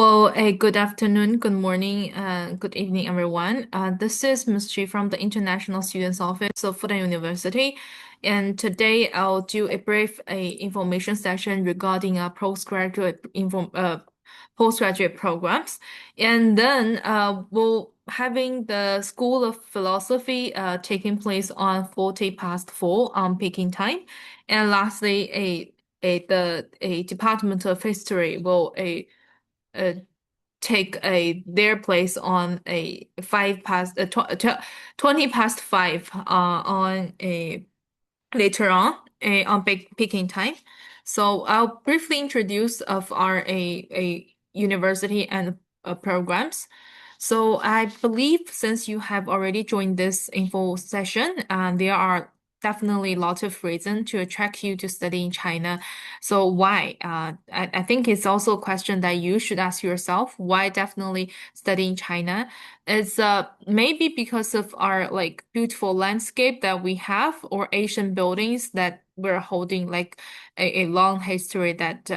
Well, a good afternoon, good morning, good evening, everyone. This is Ms. Chi from the International Students Office of Fudan University, and today I'll do a brief information session regarding postgraduate programs, and then we'll having the School of Philosophy taking place on 40 past 4 on Peking time, and lastly a Department of History will uh, take their place on a 20 past 5 on a later on Peking time. So I'll briefly introduce of our a university and programs. So I believe since you have already joined this info session, there are definitely a lot of reason to attract you to study in China. So why? I think it's also a question that you should ask yourself. Why definitely study in China? It's maybe because of our like beautiful landscape that we have or Asian buildings that we're holding like a long history that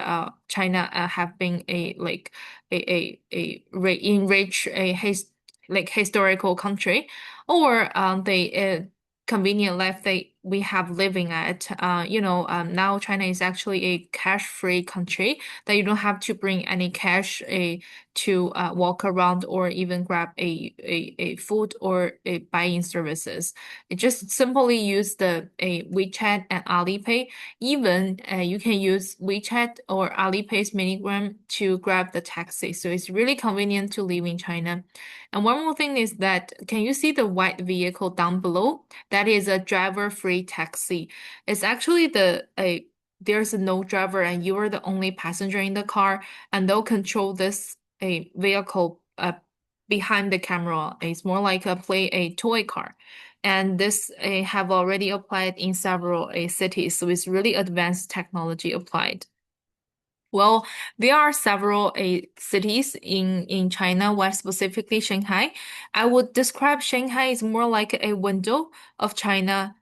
China have been a like enrich like historical country or the convenient life that we have living at. Now China is actually a cash-free country that you don't have to bring any cash to walk around or even grab a food or a buying services. It just simply use the a WeChat and Alipay. Even you can use WeChat or Alipay's minigram to grab the taxi. So it's really convenient to live in China. And one more thing is that can you see the white vehicle down below? That is a driver-free taxi. It's actually there's no driver and you are the only passenger in the car, and they'll control this a vehicle behind the camera. It's more like a toy car. And this have already applied in several cities, so it's really advanced technology applied. Well, there are several cities in China, why specifically Shanghai. I would describe Shanghai as more like a window of China,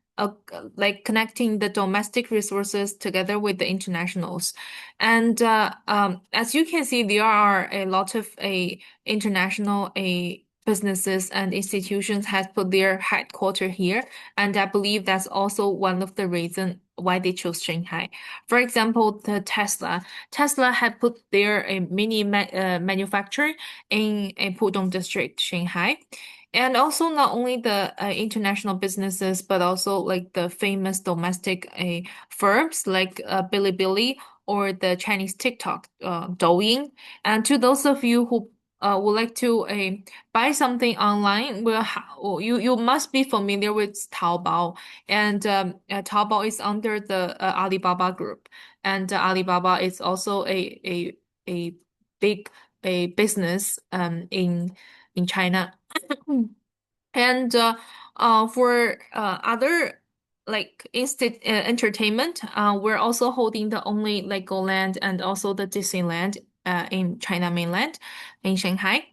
like connecting the domestic resources together with the internationals. And as you can see, there are a lot of international businesses and institutions has put their headquarters here, and I believe that's also one of the reasons why they chose Shanghai. For example, the Tesla. Tesla had put their mini manufacturer in Pudong district, Shanghai. And also not only the international businesses, but also like the famous domestic firms like Bilibili or the Chinese TikTok, Douyin. And to those of you who would like to buy something online, you must be familiar with Taobao. And Taobao is under the Alibaba group, and Alibaba is also a big business in China. And for other like instant entertainment, we're also holding the only Legoland and also the Disneyland in China mainland in Shanghai.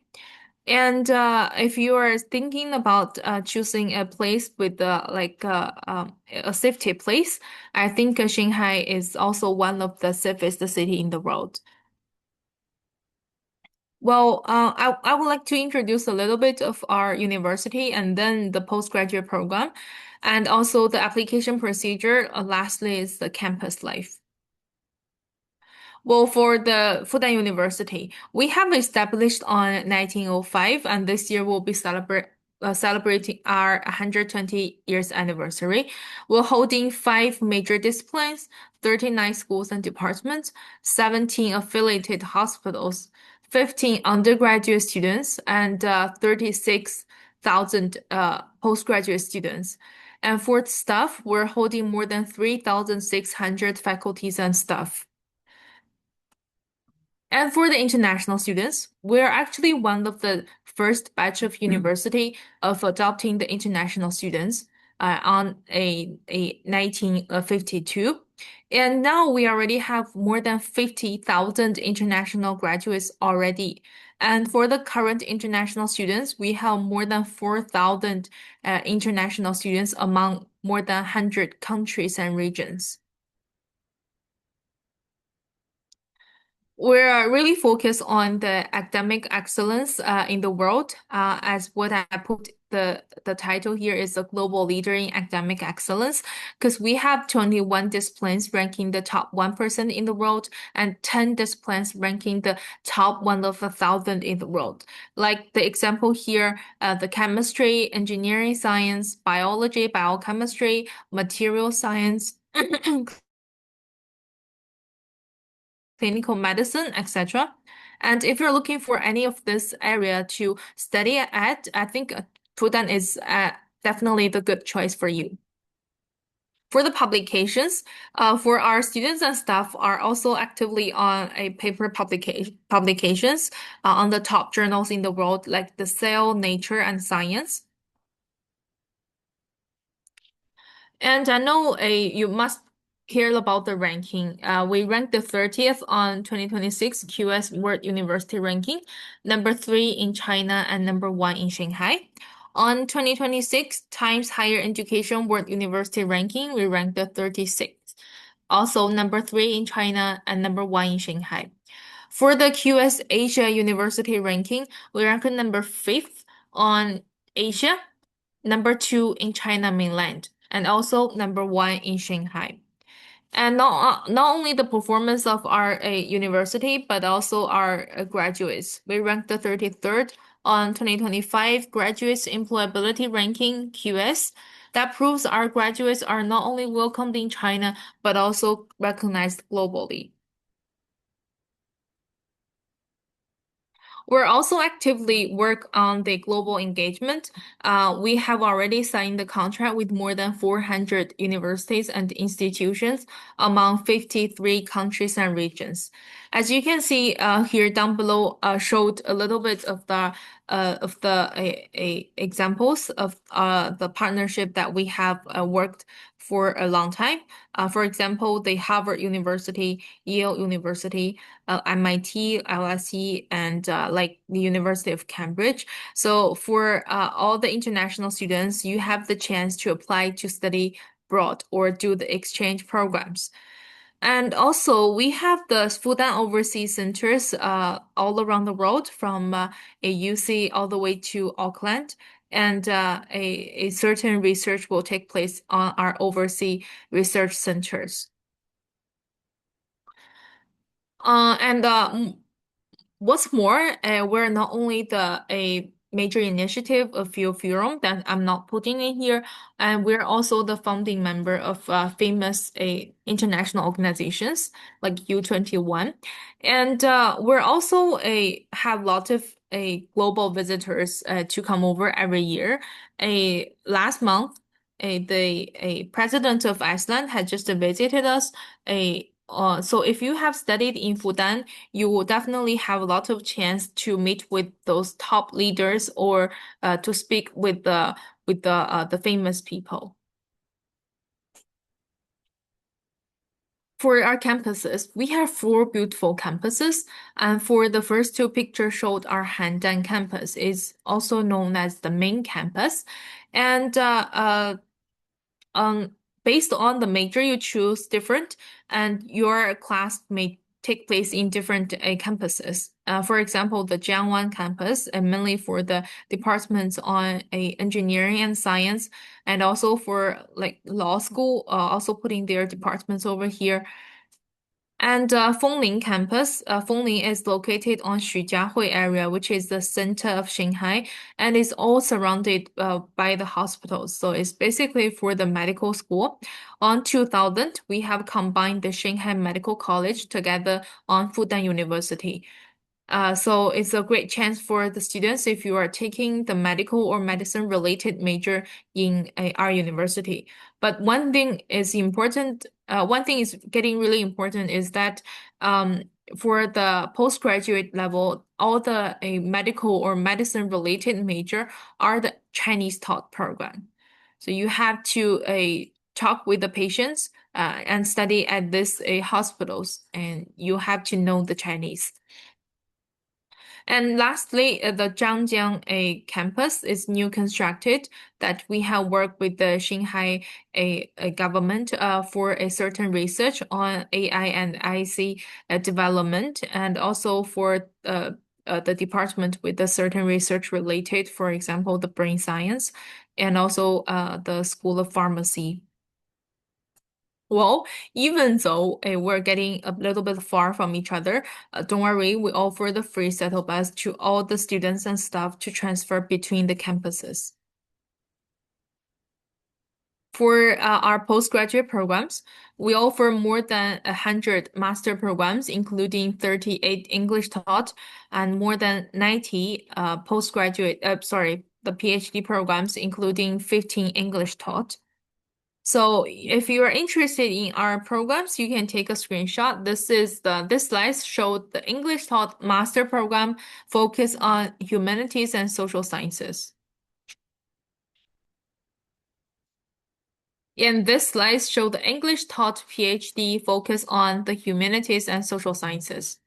And if you are thinking about choosing a place with a safety place, I think Shanghai is also one of the safest city in the world. Well, I would like to introduce a little bit of our university and then the postgraduate program, and also the application procedure. Lastly is the campus life. Well, for the Fudan University, we have established on 1905, and this year we'll be celebrating our 120 years anniversary. We're holding five major disciplines, 39 schools and departments, 17 affiliated hospitals, 15 undergraduate students, and 36,000 postgraduate students. And for staff, we're holding more than 3,600 faculties and staff. And for the international students, we're actually one of the first batch of university of adopting the international students on a 1952. And now we already have more than 50,000 international graduates already. And for the current international students, we have more than 4,000 international students among more than 100 countries and regions. We're really focused on the academic excellence in the world. As what I put the title here is a global leader in academic excellence, because we have 21 disciplines ranking the top 1% in the world and 10 disciplines ranking the top one of 1,000 in the world. Like the example here, the chemistry, engineering science, biology, biochemistry, material science. Clinical medicine, etc. And if you're looking for any of this area to study at, I think Fudan is definitely the good choice for you. For the publications, for our students and staff are also actively on a paper publications on the top journals in the world, like the Cell, Nature, and Science. And I know you must hear about the ranking. We ranked the 30th on 2026 QS World University Ranking, number 3 in China and number 1 in Shanghai. On 2026 Times Higher Education World University Ranking, we ranked the 36th, also number 3 in China and number 1 in Shanghai. For the QS Asia University Ranking, we ranked number 5th on Asia, number 2 in China mainland, and also number 1 in Shanghai. And not only the performance of our university, but also our graduates. We ranked the 33rd on 2025 Graduates Employability Ranking QS. That proves our graduates are not only welcomed in China, but also recognized globally. We're also actively work on the global engagement. We have already signed the contract with more than 400 universities and institutions among 53 countries and regions. As you can see here down below, showed a little bit of the examples of the partnership that we have worked for a long time. For example, the Harvard University, Yale University, MIT, LSE, and like the University of Cambridge. So for all the international students, you have the chance to apply to study abroad or do the exchange programs. And also, we have the Fudan Overseas Centers all around the world, from a UC all the way to Auckland. And a certain research will take place on our overseas research centers. And What's more, we're not only the a major initiative of Forum that I'm not putting in here, and we're also the founding member of famous international organizations like U21, and we're also a have lot of a global visitors to come over every year. A last month, a president of Iceland had just visited us. So if you have studied in Fudan, you will definitely have a lot of chance to meet with those top leaders or to speak with the famous people. For our campuses, we have four beautiful campuses, and for the first two pictures showed our Handan campus is also known as the main campus, and um, based on the major you choose different, and your class may take place in different campuses. For example, the Jiangwan campus, mainly for the departments on engineering and science, and also for like law school, also putting their departments over here. And Fengling campus, Fengling is located on Xujiahui area, which is the center of Shanghai, and is all surrounded by the hospitals. So it's basically for the medical school. On 2000, we have combined the Shanghai Medical College together on Fudan University. So it's a great chance for the students if you are taking the medical or medicine related major in our university. But one thing is getting really important is that for the postgraduate level, all the medical or medicine related major are the Chinese taught program. So you have to talk with the patients and study at this hospitals, and you have to know the Chinese. And lastly, the Zhangjiang campus is new constructed that we have worked with the Shanghai government for a certain research on AI and IC development, and also for the department with a certain research related, for example, the brain science, and also the School of Pharmacy. Well, even though we're getting a little bit far from each other, don't worry, we offer the free shuttle bus to all the students and staff to transfer between the campuses. For our postgraduate programs, we offer more than 100 master programs, including 38 English taught and more than 90 the PhD programs, including 15 English taught. So if you are interested in our programs, you can take a screenshot. This slide showed the English taught master program focus on humanities and social sciences. And this slide showed the English taught PhD focus on the humanities and social sciences.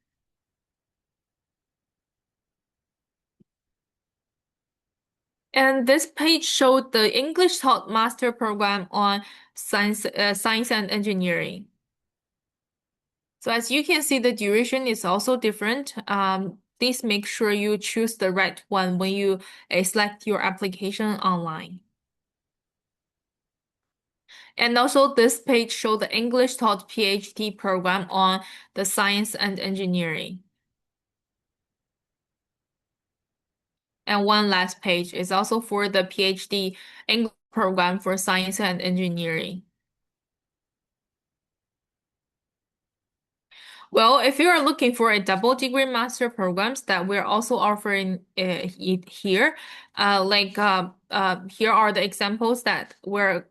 And this page showed the English taught master program on science and engineering. So as you can see, the duration is also different. Please make sure you choose the right one when you select your application online. And also this page shows the English taught PhD program on the science and engineering. And one last page is also for the PhD English program for science and engineering. Well, if you are looking for a double degree master programs that we're also offering here, here are the examples that where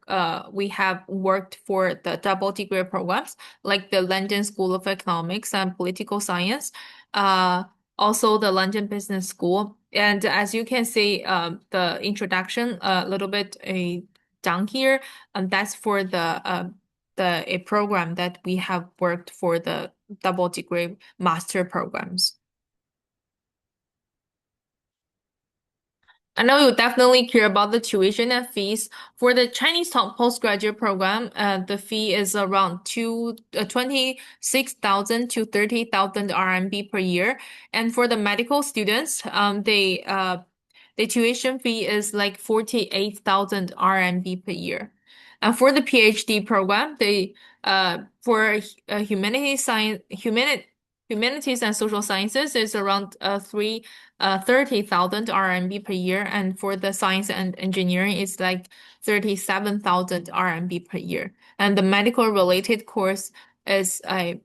we have worked for the double degree programs, like the London School of Economics and Political Science, uh, also the London Business School. And as you can see, the introduction a little bit down here, and that's for the a program that we have worked for the double degree master programs. I know you definitely care about the tuition and fees. For the Chinese top postgraduate program, the fee is around 26,000 to 30,000 RMB per year. And for the medical students, the tuition fee is like 48,000 RMB per year. And for the PhD program, for humanities and social sciences is around 30,000 RMB per year, and for the science and engineering it's like 37,000 RMB per year. And the medical related course is a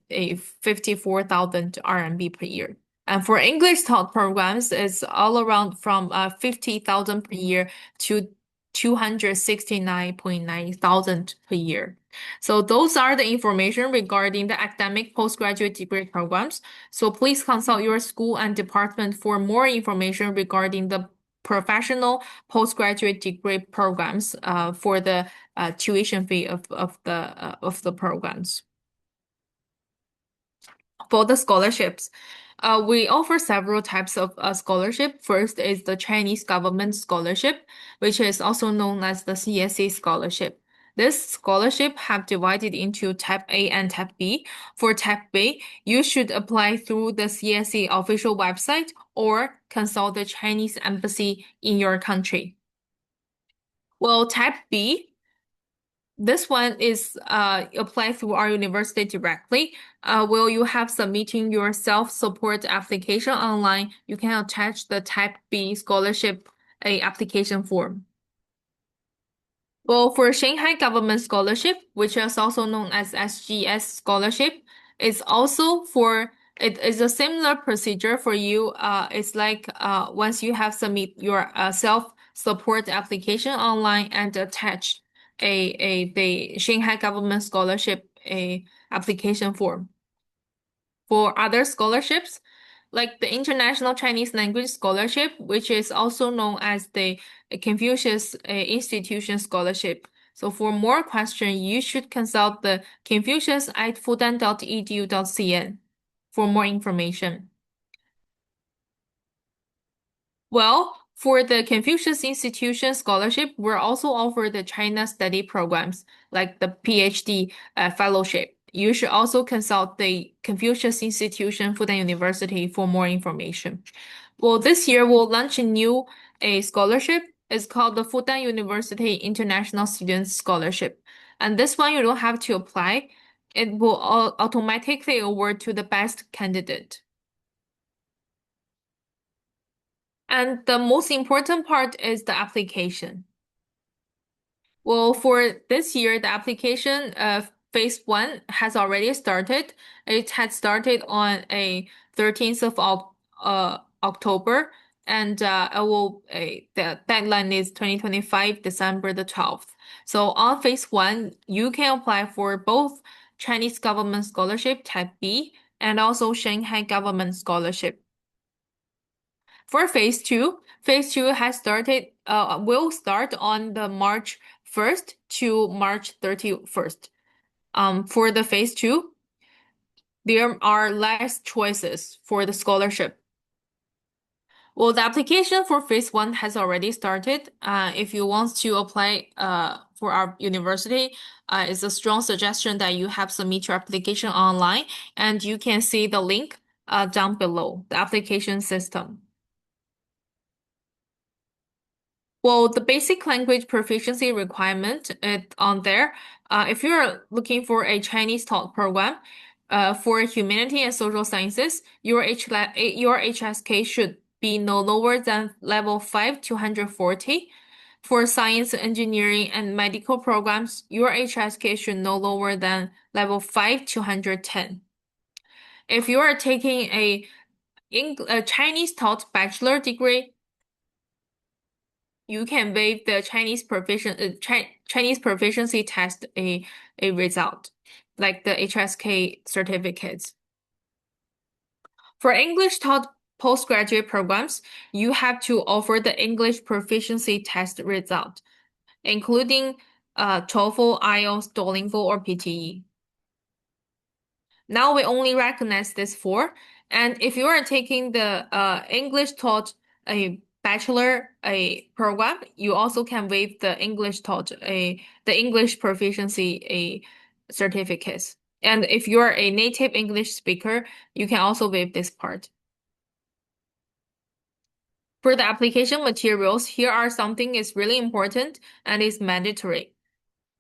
54,000 RMB per year. And for English taught programs, it's all around from 50,000 per year to 269.9 thousand per year. So those are the information regarding the academic postgraduate degree programs. So please consult your school and department for more information regarding the professional postgraduate degree programs for the tuition fee of the programs. For the scholarships, we offer several types of scholarship. First is the Chinese government scholarship, which is also known as the CSC scholarship. This scholarship have divided into Type A and Type B. For Type B, you should apply through the CSC official website or consult the Chinese embassy in your country. Well, Type B, this one is applied through our university directly. While you have submitting your self-support application online, you can attach the Type B scholarship application form. Well, for Shanghai Government Scholarship, which is also known as SGS Scholarship, it's also for it is a similar procedure for you. It's like once you have submit your self-support application online and attach the Shanghai Government Scholarship application form. For other scholarships, like the International Chinese Language Scholarship, which is also known as the Confucius Institution Scholarship. So for more questions, you should consult the Confucius at fudan.edu.cn for more information. Well, for the Confucius Institution Scholarship, we're also offer the China study programs like the PhD fellowship. You should also consult the Confucius Institution Fudan University for more information. Well, this year we'll launch a new a scholarship. It's called the Fudan University International Students Scholarship. And this one you don't have to apply. It will automatically award to the best candidate. And the most important part is the application. Well, for this year, the application phase one has already started. It had started on a 13th of October, and the deadline is 2025, December the 12th. So on phase one, you can apply for both Chinese government scholarship type B and also Shanghai government scholarship. For phase two has started, will start on the March 1st to March 31st. For the phase two, there are less choices for the scholarship. Well, the application for phase one has already started. If you want to apply for our university, it's a strong suggestion that you have submit your application online, and you can see the link down below, the application system. Well, the basic language proficiency requirement on there. If you're looking for a Chinese taught program, for humanity and social sciences, your HSK should be no lower than level 5 to 140. For science, engineering, and medical programs, your HSK should no lower than level 5 to 110. If you are taking a Chinese taught bachelor degree, you can waive the Chinese proficiency test a result, like the HSK certificates. For English taught postgraduate programs, you have to offer the English proficiency test result, including TOEFL, IELTS, Duolingo, or PTE. Now we only recognize this four. And if you are taking the English taught a bachelor a program, you also can waive the English taught the English proficiency a certificates. And if you're a native English speaker, you can also waive this part. For the application materials, here are something is really important and is mandatory.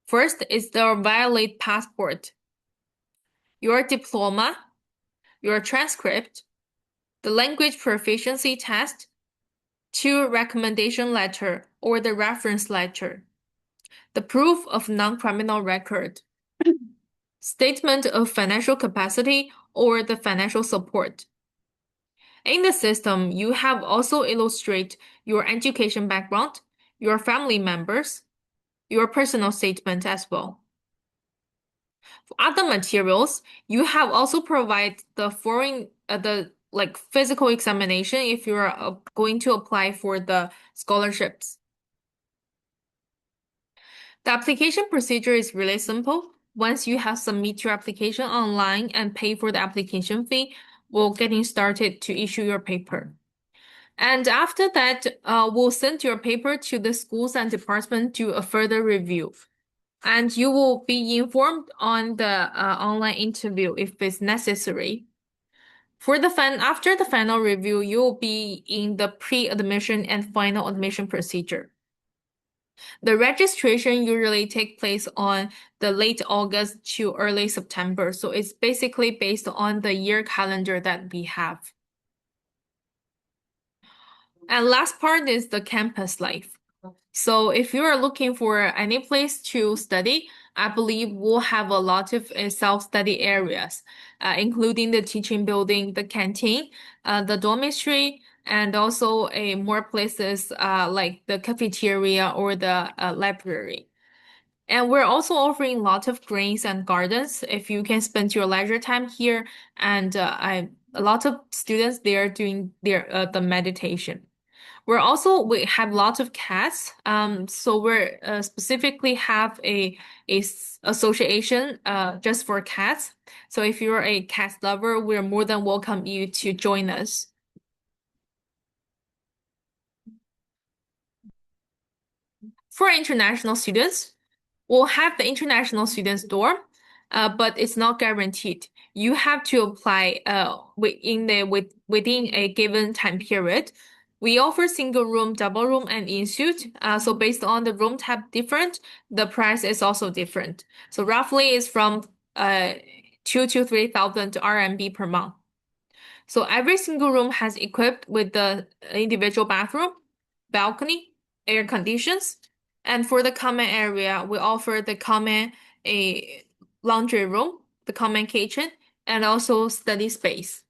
First is the valid passport, your diploma, your transcript, the language proficiency test, two recommendation letter or the reference letter, the proof of non-criminal record, statement of financial capacity or the financial support. In the system, you have also illustrate your education background, your family members, your personal statement as well. For other materials, you have also provide the foreign the like physical examination if you're going to apply for the scholarships. The application procedure is really simple. Once you have submit your application online and pay for the application fee, we'll getting started to issue your paper. And after that, we'll send your paper to the schools and department to a further review. And you will be informed on the online interview if it's necessary. After the final review, you will be in the pre-admission and final admission procedure. The registration usually take place on the late August to early September, so it's basically based on the year calendar that we have. And last part is the campus life. So if you are looking for any place to study, I believe we'll have a lot of self-study areas, including the teaching building, the canteen, the dormitory, and also more places like the cafeteria or the library. And we're also offering lots of greens and gardens if you can spend your leisure time here. And a lot of students there doing the meditation. We have lots of cats. So we're specifically have a association just for cats. So if you're a cat lover, we're more than welcome you to join us. For international students, we'll have the international students dorm, but it's not guaranteed. You have to apply within a given time period. We offer single room, double room, and in suite. So based on the room type different, the price is also different. So roughly it's from 2 to 3,000 RMB per month. So every single room has equipped with the individual bathroom, balcony, air conditions, and for the common area, we offer the common a laundry room, the common kitchen, and also study space.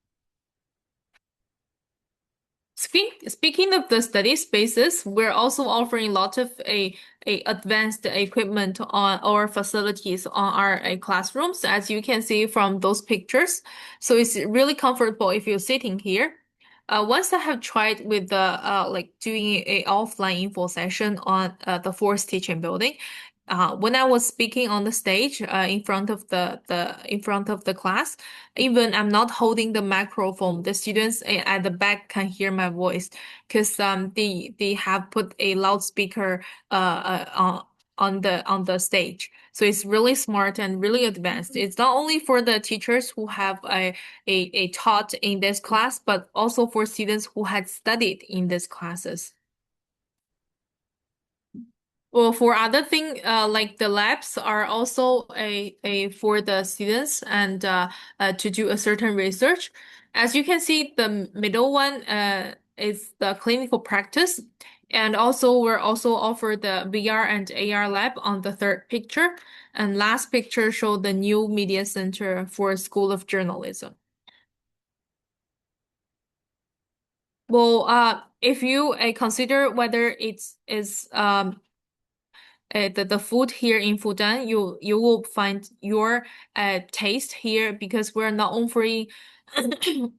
Speaking of the study spaces, we're also offering a lot of a advanced equipment on our facilities on our classrooms, as you can see from those pictures. So it's really comfortable if you're sitting here. Once I have tried with the like doing a offline info session on the fourth teaching building, when I was speaking on the stage in front of the class, even I'm not holding the microphone, the students at the back can hear my voice because they have put a loudspeaker on the stage. So it's really smart and really advanced. It's not only for the teachers who have a taught in this class, but also for students who had studied in these classes. Well, for other thing, like the labs are also a for the students and to do a certain research. As you can see, the middle one is the clinical practice, and also we're also offer the VR and AR lab on the third picture, and last picture show the new media center for School of Journalism. Well, if you consider whether it's is the food here in Fudan, you will find your taste here because we're not offering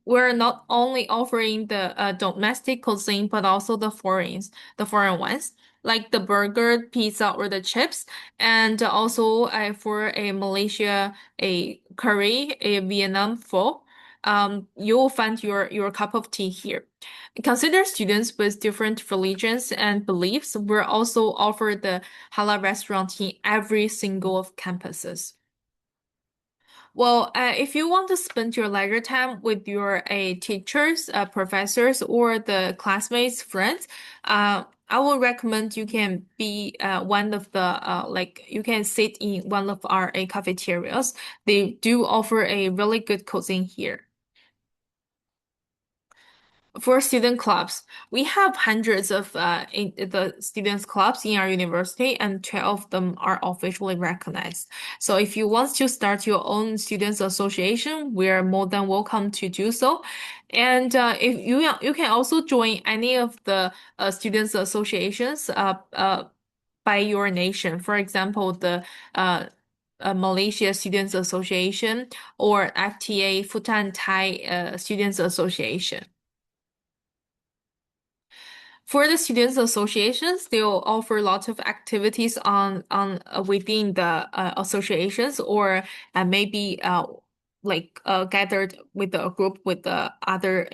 we're not only offering the domestic cuisine but also the foreign ones like the burger, pizza, or the chips, and also for a Malaysia, a curry, a Vietnam pho. You will find your cup of tea here. Consider students with different religions and beliefs. We're also offer the halal restaurant in every single of campuses. Well, if you want to spend your leisure time with your teachers, professors, or the classmates, friends, I would recommend you can be one of the like you can sit in one of our cafeterias. They do offer a really good cuisine here. For student clubs, we have hundreds of in the students clubs in our university, and 12 of them are officially recognized. So if you want to start your own students association, we're more than welcome to do so. And if you can also join any of the students associations by your nation. For example, the Malaysia Students Association or FTA Futan Thai Students Association. For the students associations, they'll offer lots of activities on within the associations or maybe like gathered with a group with the other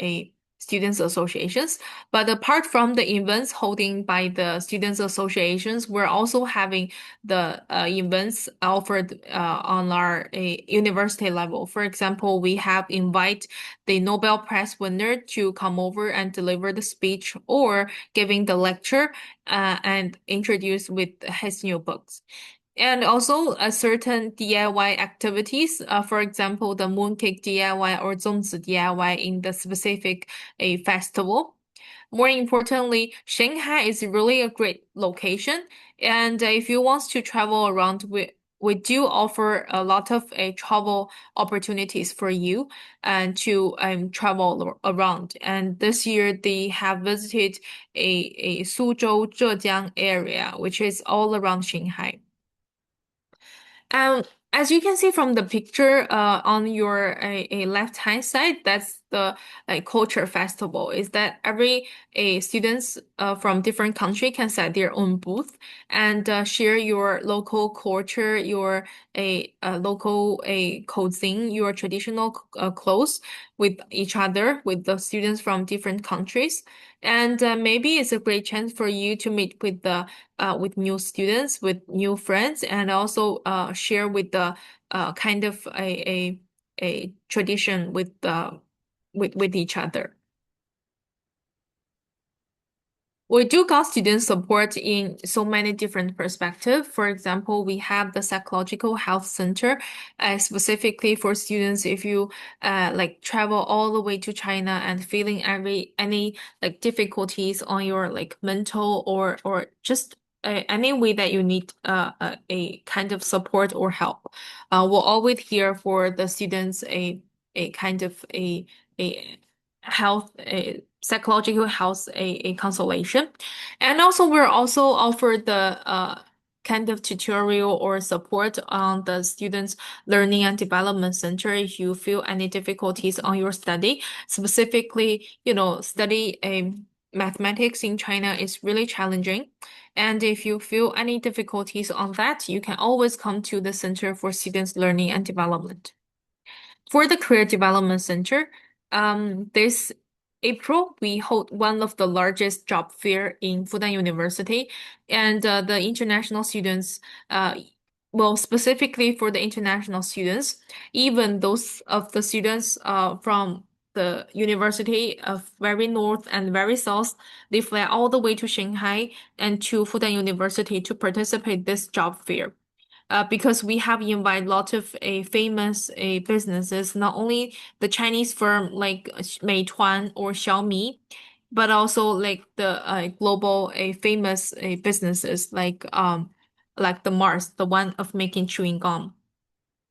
students associations. But apart from the events holding by the students associations, we're also having the events offered on our university level. For example, we have invite the Nobel Prize winner to come over and deliver the speech or giving the lecture and introduce with his new books. And also a certain DIY activities, for example, the mooncake DIY or 粽子 DIY in the specific a festival. More importantly, Shanghai is really a great location. And if you want to travel around, we do offer a lot of travel opportunities for you and to travel around. And this year they have visited a Suzhou, Zhejiang area, which is all around Shanghai. Um, as you can see from the picture on your left hand side, the like culture festival is that every a students from different country can set their own booth and share your local culture, your a local a cuisine, your traditional clothes with each other, with the students from different countries. And maybe it's a great chance for you to meet with new students, with new friends, and also share with the kind of a tradition with each other. We do got student support in so many different perspectives. For example, we have the psychological health center, specifically for students if you like travel all the way to China and feeling any like difficulties on your like mental or just any way that you need a kind of support or help. We'll always here for the students a kind of a health a psychological health a consultation. And also we're also offer the kind of tutorial or support on the students learning and development center if you feel any difficulties on your study. Specifically, study mathematics in China is really challenging. And if you feel any difficulties on that, you can always come to the Center for Students Learning and Development. For the Career Development Center, this April, we hold one of the largest job fair in Fudan University, and the international students, well, specifically for the international students, even those of the students from the university of very north and very south, they fly all the way to Shanghai and to Fudan University to participate this job fair because we have invited lots of famous businesses, not only the Chinese firm like Meituan or Xiaomi, but also like the global famous businesses like the Mars, the one of making chewing gum.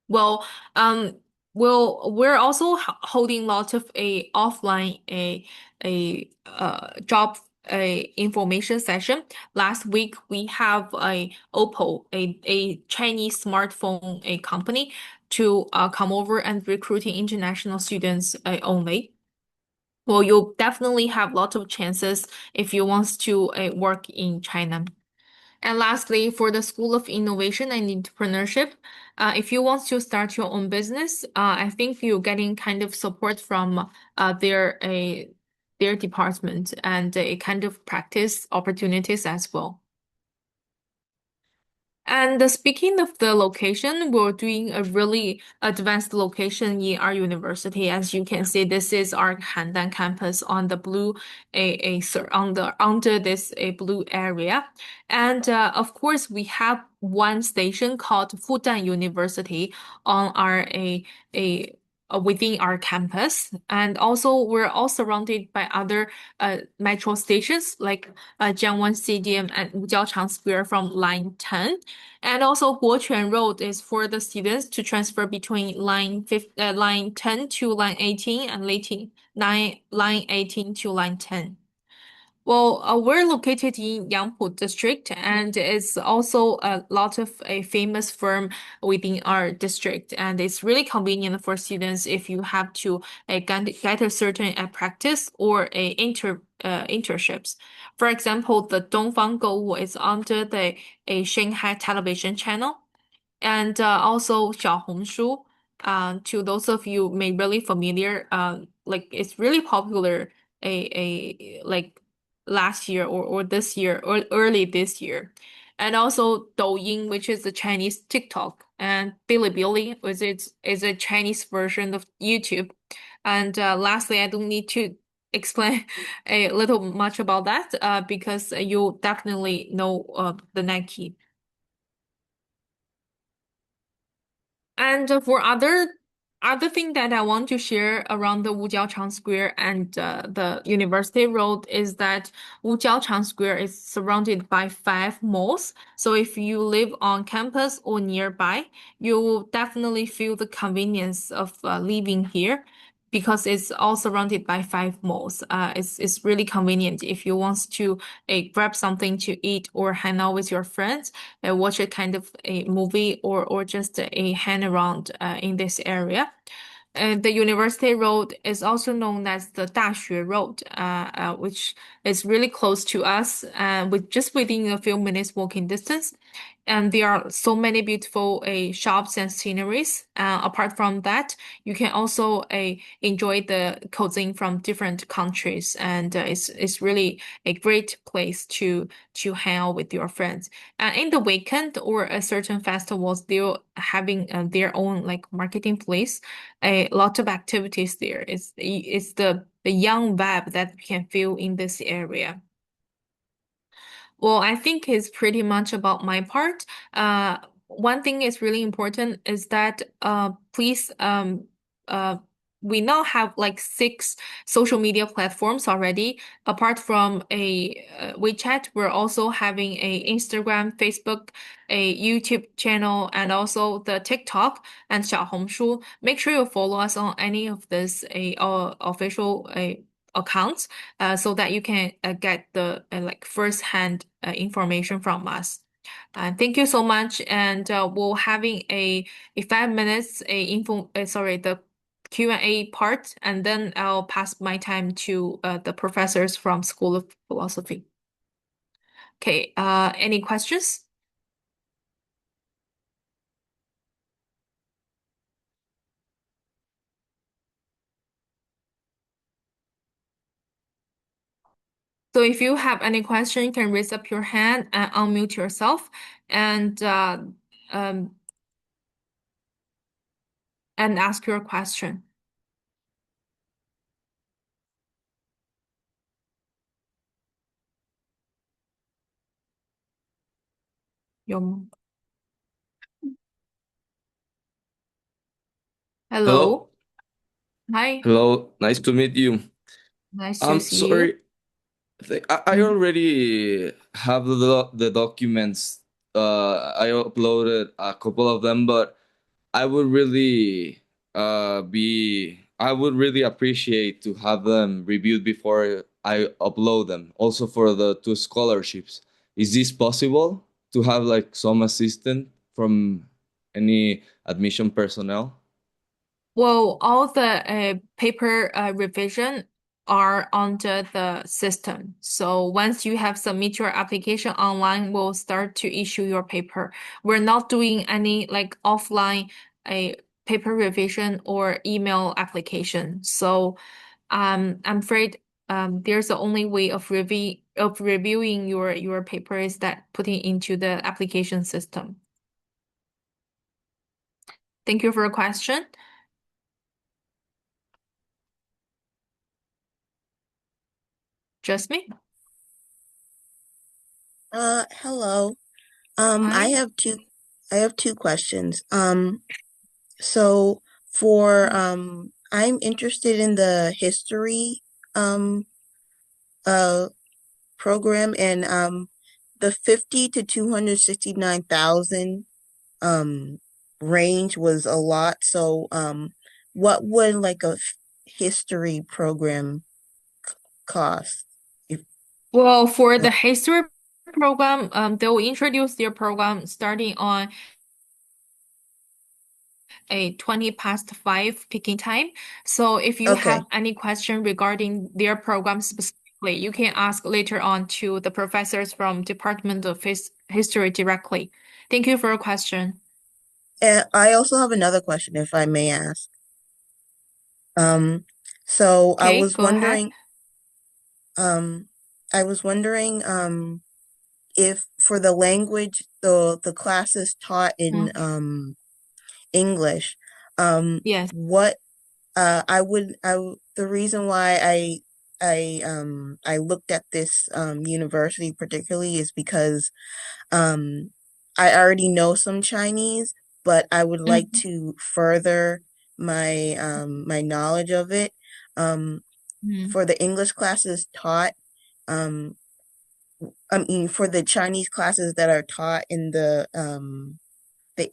Well, um, we're also holding lots of a offline job information session. Last week we have a Oppo, a Chinese smartphone a company to come over and recruiting international students only. Well, you'll definitely have lots of chances if you want to work in China. And lastly, for the School of Innovation and Entrepreneurship, if you want to start your own business, I think you're getting kind of support from their department and a kind of practice opportunities as well. And speaking of the location, we're doing a really advanced location in our university. As you can see, this is our Handan campus on the blue, on the under this a blue area. And of course, we have one station called Fudan University on our a within our campus. And also, we're all surrounded by other metro stations like Jiangwan Stadium and Wujiaochang Square from Line 10. And also, Guoquan Road is for the students to transfer between line 10 to line 18 and line 18 to line 10. Well, we're located in Yangpu district, and it's also a lot of a famous firm within our district, and it's really convenient for students if you have to get a certain practice or a internships. For example, the Dongfang Gouwu is under the a Shanghai television channel, and also Xiaohongshu. To those of you may really familiar, like it's really popular like last year or this year or early this year. And also Douyin, which is the Chinese TikTok, and Bilibili, which is a Chinese version of YouTube. And lastly, I don't need to explain a little much about that because you definitely know the Nike. And for other thing that I want to share around the Wujiaochang Square and the University Road is that Wujiaochang Square is surrounded by 5 malls. So if you live on campus or nearby, you will definitely feel the convenience of living here because it's all surrounded by 5 malls. It's really convenient if you want to grab something to eat or hang out with your friends watch a kind of a movie or just a hang around in this area. The University Road is also known as the 大学 Road, which is really close to us, with just within a few minutes walking distance. And there are so many beautiful shops and sceneries. Apart from that, you can also enjoy the cuisine from different countries, and it's really a great place to hang out with your friends. And in the weekend or a certain festival, still having their own like marketing place, a lot of activities there. It's the young vibe that you can feel in this area. Well, I think it's pretty much about my part. One thing is really important is that please uh we now have like 6 social media platforms already. Apart from a WeChat, we're also having a Instagram, Facebook, a YouTube channel, and also the TikTok and 小红书. Make sure you follow us on any of this official accounts so that you can get the like first-hand information from us. Thank you so much, and we'll having a 5 minutes sorry, the Q&A part, and then I'll pass my time to the professors from School of Philosophy. Okay, any questions? So if you have any question, you can raise up your hand and unmute yourself, and um, and ask your question. Your Hello, Hello. Hi. hello. Nice to meet you. Nice to I'm see you. sorry. I Mhm. already have the documents. I uploaded a couple of them, but I would really I would really appreciate to have them reviewed before I upload them. Also for the 2 scholarships. Is this possible to have like some assistant from any admission personnel? Well, all the paper revision are under the system. So once you have submit your application online, we'll start to issue your paper. We're not doing any like offline a paper revision or email application. So I'm afraid there's the only way of reviewing your paper is that putting into the application system. Thank you for your question. Just me? Hello. I Hi. have two questions. So I'm interested in the history um uh program, and the 50 to 269,000 um range was a lot. So what would like a history program cost? If Well, for uh, the history program, they will introduce their program starting on a 20 past 5 picking time. So if you have okay. any question regarding their program specifically, you can ask later on to the professors from Department of History directly. Thank you for your question. And I also have another question, if I may ask. Um, so Okay, go ahead. um, I was wondering, if for the language, the classes taught in Mm, English, yes. what the reason why I looked at this university particularly is because I already know some Chinese, but I would like Mhm. to further my knowledge of it. Um, Mhm. for the English classes taught, um, I mean, for the Chinese classes that are taught in the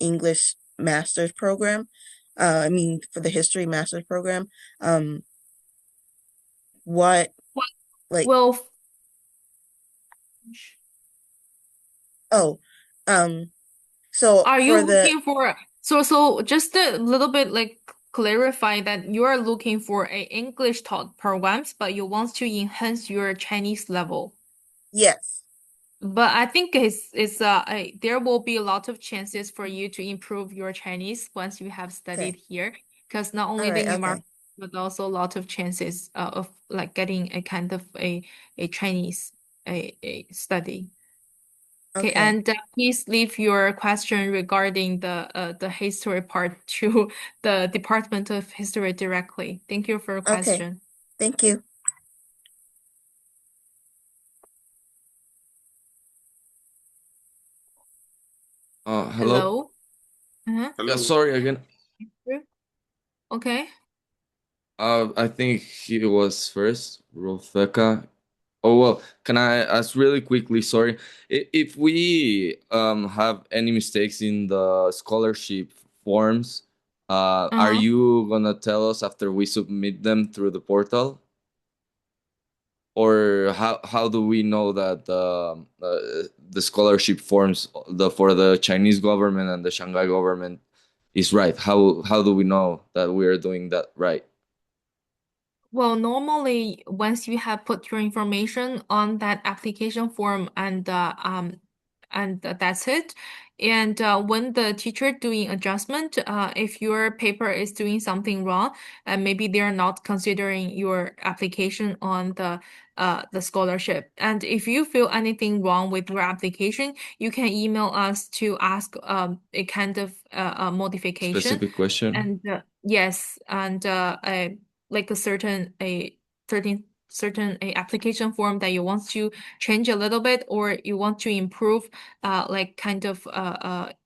English master's program, I mean, for the history master's program, um, what like Well, oh, um, so are you for the looking for so just a little bit like clarify that you are looking for a English taught programs, but you want to enhance your Chinese level. Yes. But I think there will be a lot of chances for you to improve your Chinese once you have Okay. studied here, because not All only the right. Okay. numerical, but also a lot of chances of like getting a kind of a Chinese a study. Okay, Okay. and please leave your question regarding the history part to the Department of History directly. Thank you for your Okay. question. Thank you. Hello. Hello? Uh-huh. Yeah, Hello. sorry again. Okay. I think he was first, Rofeka. Oh well, can I ask really quickly? Sorry, if we have any mistakes in the scholarship forms, are Uh-huh. you gonna tell us after we submit them through the portal, or how do we know that the scholarship forms for the Chinese government and the Shanghai government is right? How do we know that we are doing that right? Well, normally, once you have put your information on that application form and that's it. And when the teacher doing adjustment, if your paper is doing something wrong, and maybe they're not considering your application on the scholarship. And if you feel anything wrong with your application, you can email us to ask a kind of a modification. Specific question. And yes, and like a certain a application form that you want to change a little bit or you want to improve like kind of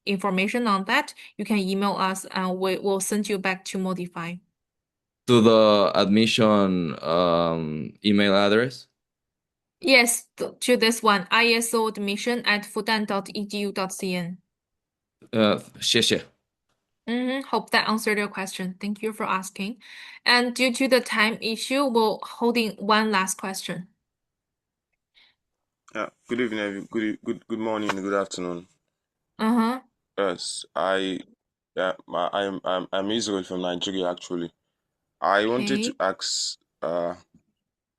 information on that, you can email us and we will send you back to modify. To the admission email address. Yes, to this one, isoadmission@fudan.edu.cn. 谢谢。Mm-hmm. Hope that answered your question. Thank you for asking. And due to the time issue, we'll holding one last question. Yeah. Good evening. Good morning. Good afternoon. Uh-huh. Yes. I'm Israel from Nigeria actually. I wanted to Okay. ask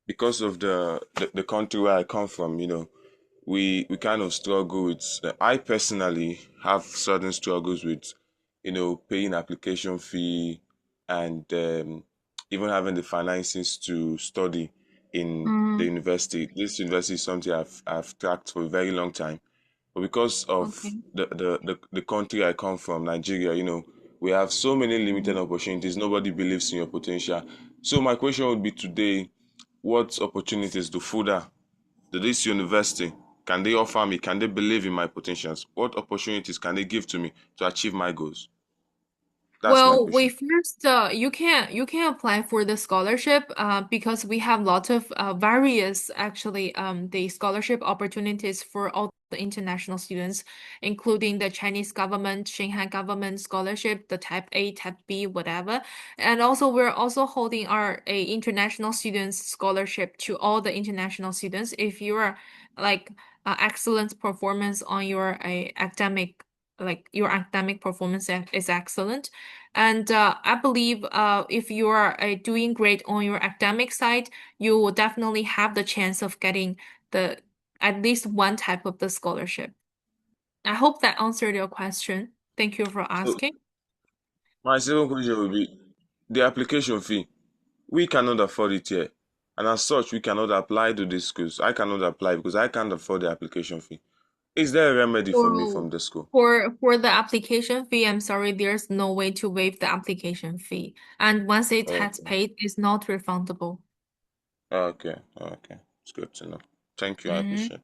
because of the country where I come from, we kind of struggle with. I personally have certain struggles with, paying application fee and even having the finances to study in the Mm, university. This university is something I've tracked for a very long time, but because of okay. the country I come from, Nigeria, we have so many limited Mm. opportunities. Nobody believes in your potential. So my question would be today: what opportunities do FUDA, this university, can they offer me? Can they believe in my potentials? What opportunities can they give to me to achieve my goals? That's my Well, we question. first you can apply for the scholarship because we have lots of various actually the scholarship opportunities for all the international students, including the Chinese government, Shanghai government scholarship, the type A, type B, whatever. And also we're also holding our a international students scholarship to all the international students. If you are like excellent performance on your academic like your academic performance is excellent. And I believe if you are doing great on your academic side, you will definitely have the chance of getting the at least one type of the scholarship. I hope that answered your question. Thank you for So asking. my second question will be the application fee. We cannot afford it here. And as such, we cannot apply to these schools. I cannot apply because I can't afford the application fee. Is there a remedy for me For from the school? for the application fee, I'm sorry, there's no way to waive the application fee. And once it has Okay. paid, it's not refundable. Okay. Okay. It's good to know. Thank you. I Hmm. appreciate it.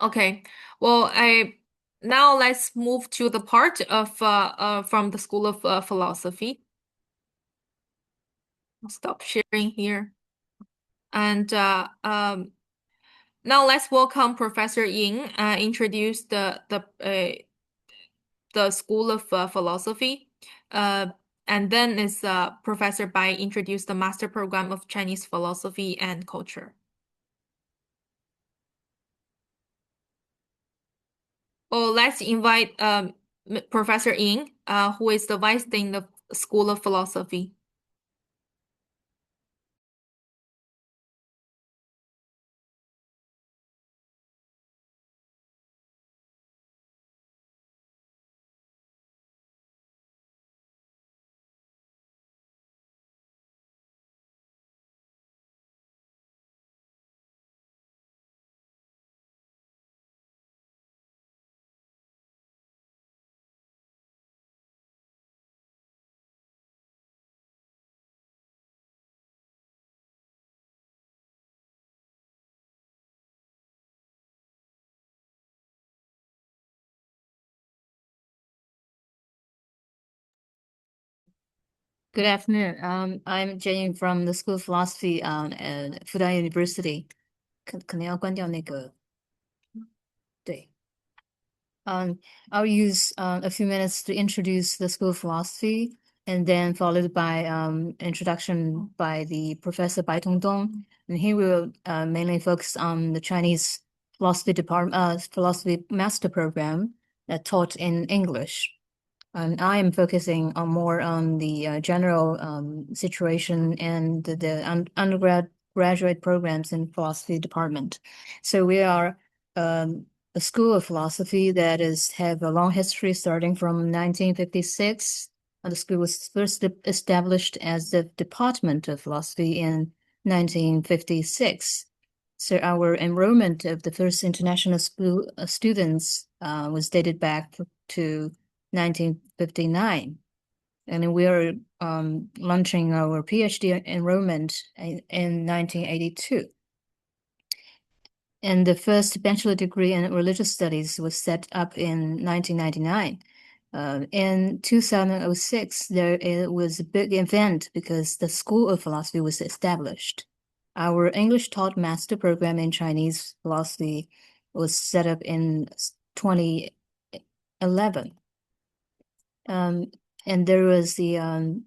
Okay. Well, I now let's move to the part of from the School of Philosophy. I'll stop sharing here. And now let's welcome Professor Ying, introduce the School of Philosophy. Uh, and then is Professor Bai introduce the Master Program of Chinese Philosophy and Culture. Well, let's invite Professor Ying, who is the Vice Dean of School of Philosophy. Good afternoon. I'm Jane from the School of Philosophy at Fudan University. 可能要关掉那个，对。I'll use a few minutes to introduce the School of Philosophy, and then followed by introduction by the Professor Bai Tongdong, and he will mainly focus on the Chinese philosophy philosophy master program that taught in English. I am focusing on more on the general situation and the undergraduate programs in philosophy department. So we are a school of philosophy that have a long history starting from 1956. The school was first established as the Department of Philosophy in 1956. So our enrollment of the first international school students was dated back to 1959. And we are launching our PhD enrollment in 1982. And the first bachelor degree in religious studies was set up in 1999. In 2006, it was a big event because the School of Philosophy was established. Our English taught master program in Chinese philosophy was set up in 2011. And there was a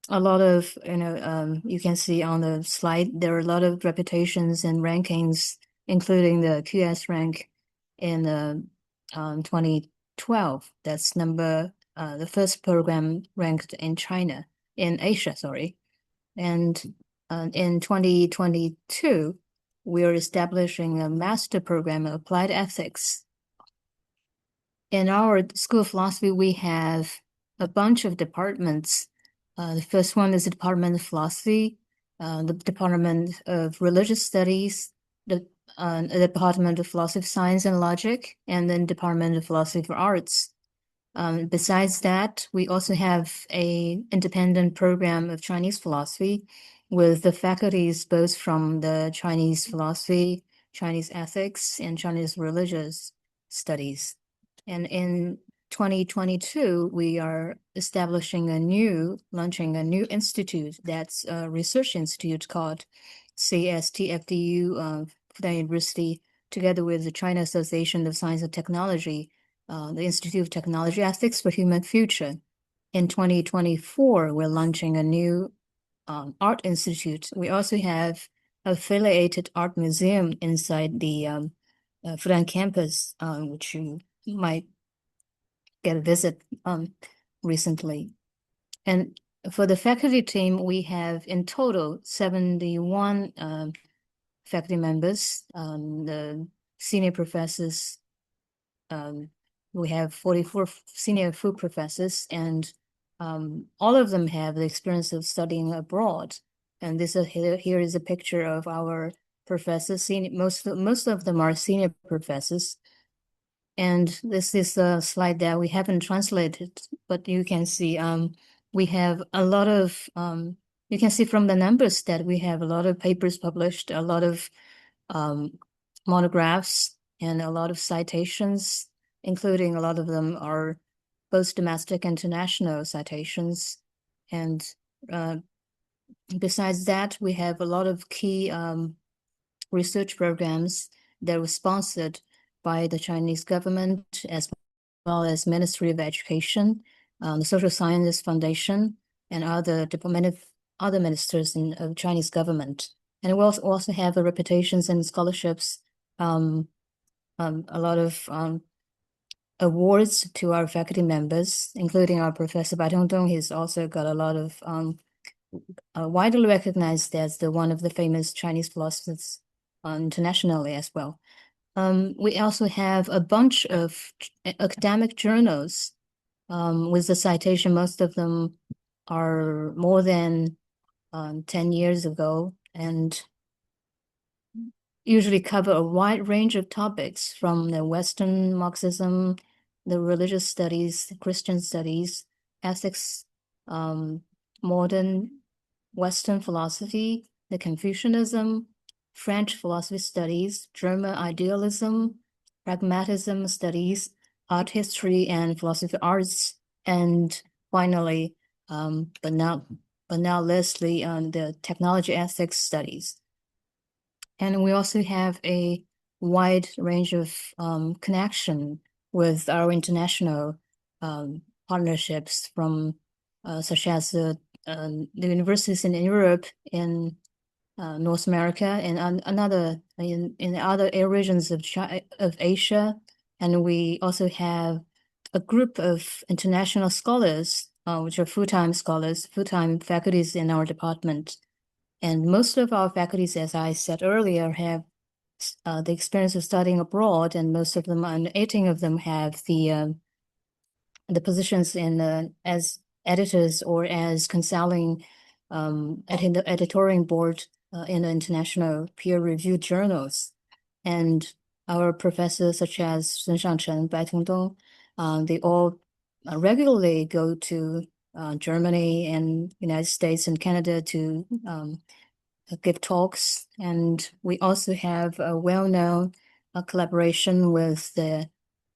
lot of, you can see on the slide, there are a lot of reputations and rankings, including the QS rank in 2012. That's the first program ranked in Asia, sorry. And in 2022, we are establishing a master program of applied ethics. In our School of Philosophy, we have a bunch of departments. The first one is the Department of Philosophy, the Department of Religious Studies, the Department of Philosophy, Science and Logic, and then Department of Philosophy for Arts. Besides that, we also have an independent program of Chinese philosophy with the faculties both from the Chinese philosophy, Chinese ethics, and Chinese religious studies. And in 2022, we are launching a new institute that's a research institute called CSTFDU Fudan University, together with the China Association of Science and Technology, the Institute of Technology Ethics for Human Future. In 2024, we're launching a new art institute. We also have affiliated art museum inside the Fudan campus, which you might get a visit recently. And for the faculty team, we have in total 71 faculty members, the senior professors. We have 44 senior full professors, and all of them have the experience of studying abroad. And here is a picture of our professors. Most of them are senior professors. And this is a slide that we haven't translated, but you can see we have a lot of, you can see from the numbers that we have a lot of papers published, a lot of monographs, and a lot of citations, including a lot of them are both domestic and international citations. And besides that, we have a lot of key research programs that were sponsored by the Chinese government, as well as Ministry of Education, the Social Sciences Foundation, and other ministers of Chinese government. And we also have reputations and scholarships, a lot of awards to our faculty members, including our Professor Bai Tongdong. He's also got a lot of widely recognized as one of the famous Chinese philosophers internationally as well. We also have a bunch of academic journals with the citation. Most of them are more than 10 years ago, and usually cover a wide range of topics from the Western Marxism, the religious studies, Christian studies, ethics, modern Western philosophy, the Confucianism, French philosophy studies, German idealism, pragmatism studies, art history and philosophy arts, and finally, but not lastly, the technology ethics studies. And we also have a wide range of connection with our international partnerships from such as the universities in Europe, in North America, and in other regions of Asia. And we also have a group of international scholars, which are full-time scholars, full-time faculties in our department. And most of our faculties, as I said earlier, have the experience of studying abroad, and most of them, and 18 of them, have the positions in as editors or as consulting at the editorial board in the international peer-reviewed journals. And our professors, such as Sun Shangchen, Bai Tongdong, they all regularly go to Germany and United States and Canada to give talks. And we also have a well-known collaboration with the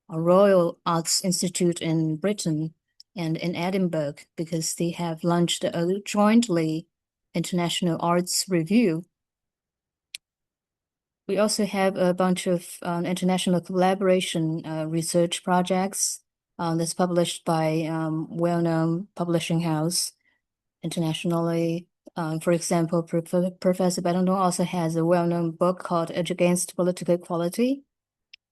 Royal Arts Institute in Britain and in Edinburgh, because they have launched a jointly international arts review. We also have a bunch of international collaboration research projects that's published by well-known publishing house internationally. For example, Professor Bai Tongdong also has a well-known book called Edge Against Political Equality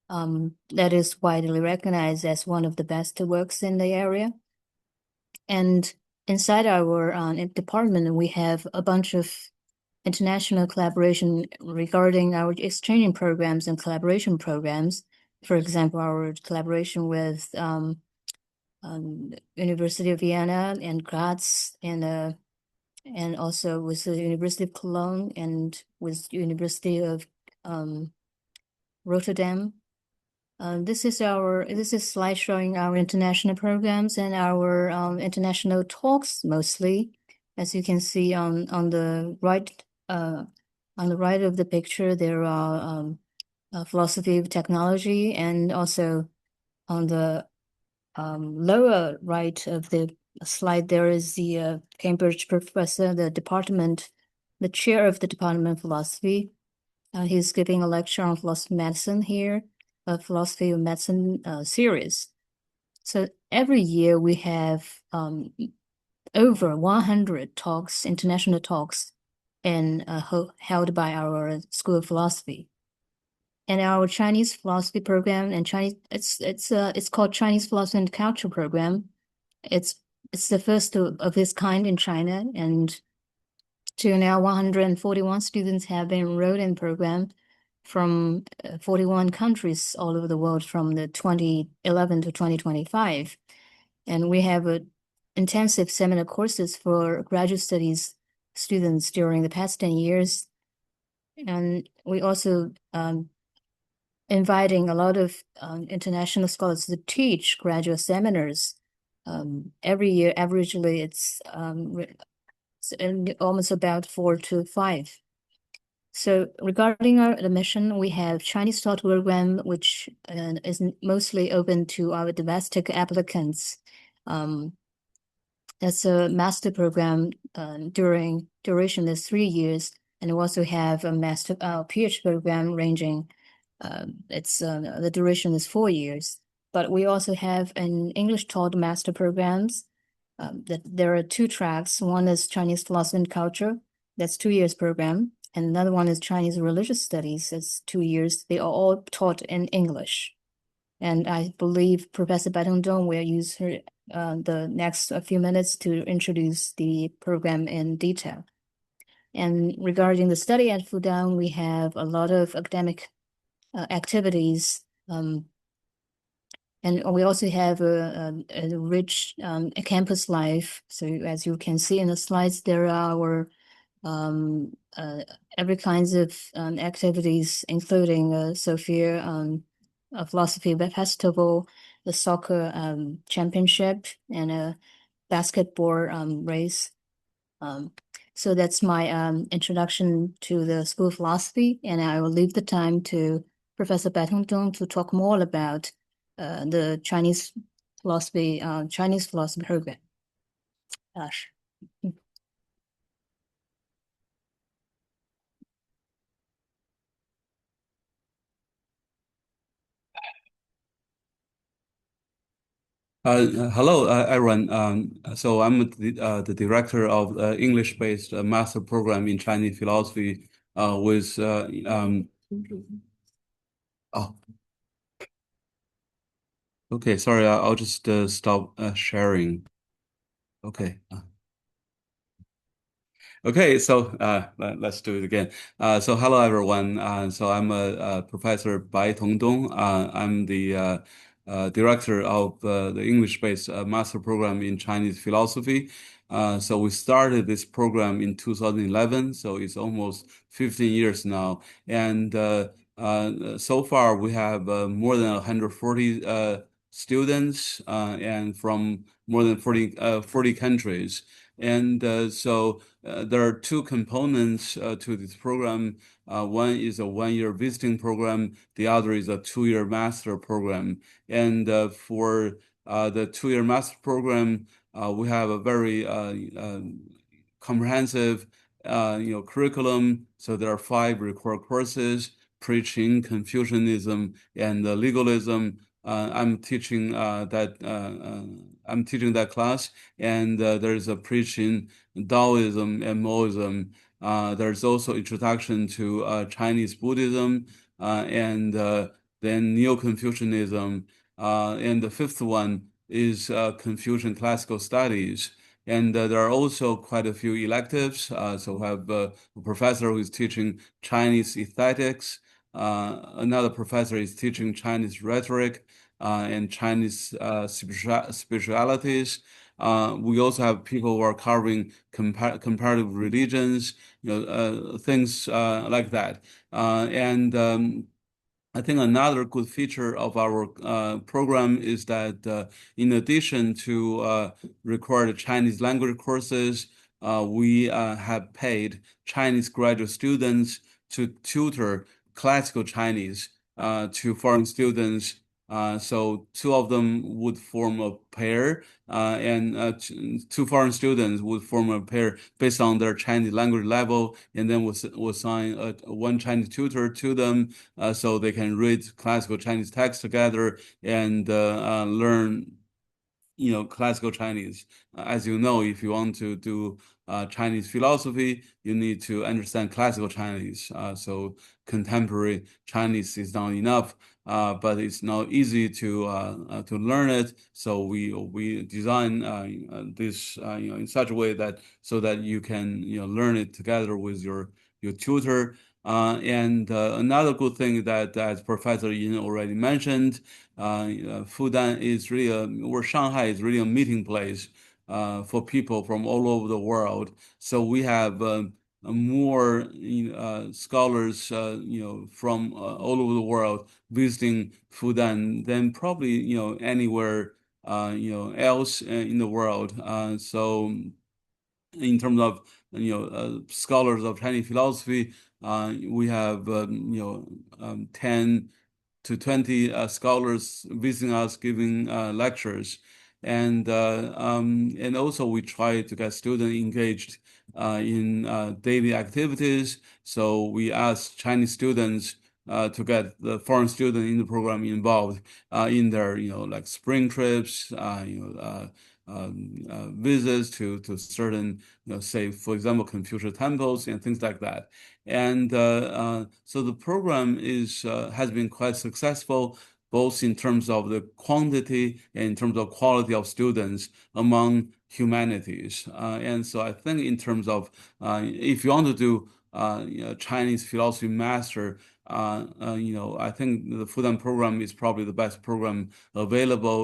that is widely recognized as one of the best works in the area. And inside our department, we have a bunch of international collaboration regarding our exchanging programs and collaboration programs. For example, our collaboration with University of Vienna and Graz, and also with the University of Cologne and with University of Rotterdam. This is a slide showing our international programs and our international talks mostly. As you can see on the right of the picture, there are philosophy of technology, and also on the lower right of the slide, there is the Cambridge professor, the chair of the Department of Philosophy. He's giving a lecture on philosophy of medicine here, a philosophy of medicine series. So every year we have over 100 talks, international talks, held by our School of Philosophy. And our Chinese philosophy program and it's called Chinese Philosophy and Culture Program. It's the first of its kind in China, and till now 141 students have been enrolled in the program from 41 countries all over the world from the 2011 to 2025. And we have intensive seminar courses for graduate studies students during the past 10 years. And we also inviting a lot of international scholars to teach graduate seminars. Every year, averagely, it's almost about 4 to 5. So regarding our admission, we have Chinese Thought Program, which is mostly open to our domestic applicants. That's a master program duration is 3 years, and we also have a master PhD program ranging. The duration is 4 years. But we also have an English taught master programs. That there are 2 tracks. One is Chinese Philosophy and Culture. That's 2 years program. And another one is Chinese Religious Studies. It's 2 years. They are all taught in English. And I believe Professor Baitengdong will use the next few minutes to introduce the program in detail. And regarding the study at Fudan, we have a lot of academic activities, and we also have a rich campus life. So as you can see in the slides, there are um, every kinds of activities, including Sophia a philosophy festival, the soccer championship, and a basketball race. So that's my introduction to the School of Philosophy, and I will leave the time to Professor Baitengdong to talk more about the Chinese philosophy program. Gosh. Hello, everyone. So I'm the director of English-based master program in Chinese philosophy with oh, okay. Sorry, I'll just stop sharing. Okay. Okay, so let's do it again. So hello everyone. So I'm Professor Bai Tongdong. I'm the director of the English-based master program in Chinese philosophy. So we started this program in 2011, so it's almost 15 years now. And so far we have more than 140 students and from more than 40 countries. And there are two components to this program. One is a one-year visiting program. The other is a two-year master program. And for the two-year master program, we have a very comprehensive, curriculum. So there are 5 required courses: preaching, Confucianism, and legalism. I'm teaching that class, and there's a preaching Taoism and Moism. There's also introduction to Chinese Buddhism, and then Neo-Confucianism. And the fifth one is Confucian classical studies. And there are also quite a few electives. So we have a professor who is teaching Chinese aesthetics. Another professor is teaching Chinese rhetoric and Chinese spiritualities. We also have people who are covering comparative religions, things like that. And I think another good feature of our program is that in addition to required Chinese language courses, we have paid Chinese graduate students to tutor classical Chinese to foreign students. So two of them would form a pair, and two foreign students would form a pair based on their Chinese language level, and then we'll assign one Chinese tutor to them so they can read classical Chinese texts together and learn classical Chinese. As you know, if you want to do Chinese philosophy, you need to understand classical Chinese. So contemporary Chinese is not enough, but it's not easy to learn it. So we design this in such a way that so that you can learn it together with your tutor. And another good thing that, as Professor Yin already mentioned, Fudan is really or Shanghai is really a meeting place for people from all over the world. So we have more scholars, from all over the world visiting Fudan than probably anywhere else in the world. So in terms of scholars of Chinese philosophy, we have 10 to 20 scholars visiting us, giving lectures, and also we try to get students engaged in daily activities. So we ask Chinese students to get the foreign student in the program involved in their like spring trips, visits to certain say for example Confucius temples and things like that. And so the program is has been quite successful, both in terms of the quantity and in terms of quality of students among humanities. And so I think in terms of if you want to do Chinese philosophy master, I think the Fudan program is probably the best program available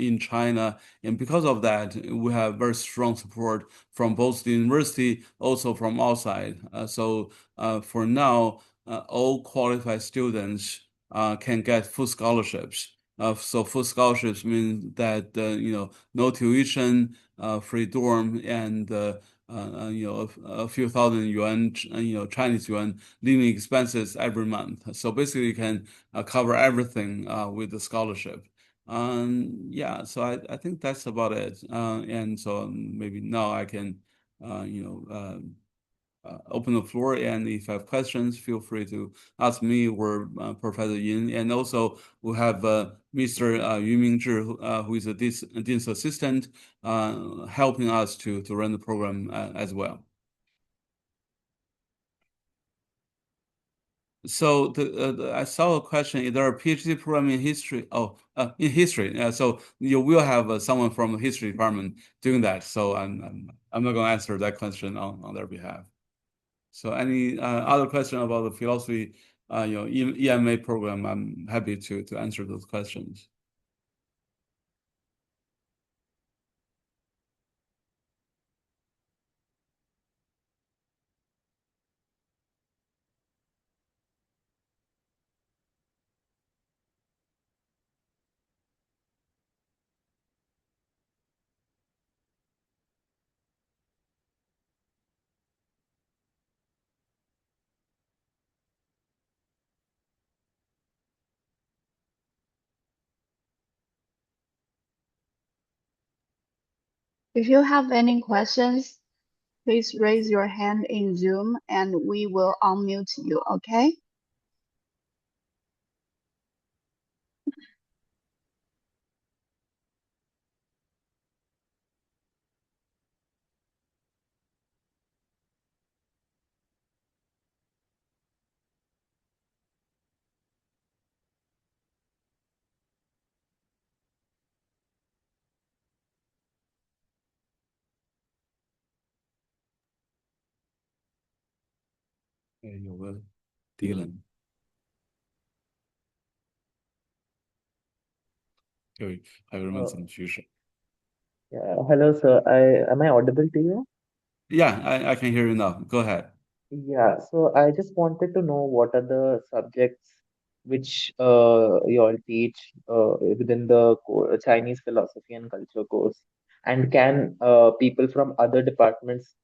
in China. And because of that, we have very strong support from both the university, also from outside. So for now, all qualified students can get full scholarships. So full scholarships means that no tuition, free dorm, and a few thousand yuan, Chinese yuan living expenses every month. So basically, you can cover everything with the scholarship. Yeah, so I think that's about it. And so maybe now I can, open the floor, and if you have questions, feel free to ask me or Professor Yin. And also, we have Mr. Yu Mingzhi, who is a dean's assistant, helping us to run the program as well. So I saw a question: is there a PhD program in history? Oh, in history. So you will have someone from the history department doing that. So I'm not going to answer that question on their behalf. So any other question about the philosophy, EMA program? I'm happy to answer those questions. If you have any questions, please raise your hand in Zoom and we will unmute you, okay?有个敌人，还有人问怎么举手。Yeah, hello, sir. Am I audible to you? Yeah, I can hear you now. Go ahead. Yeah, so I just wanted to know what are the subjects which you all teach within the Chinese philosophy and culture course, and can people from other departments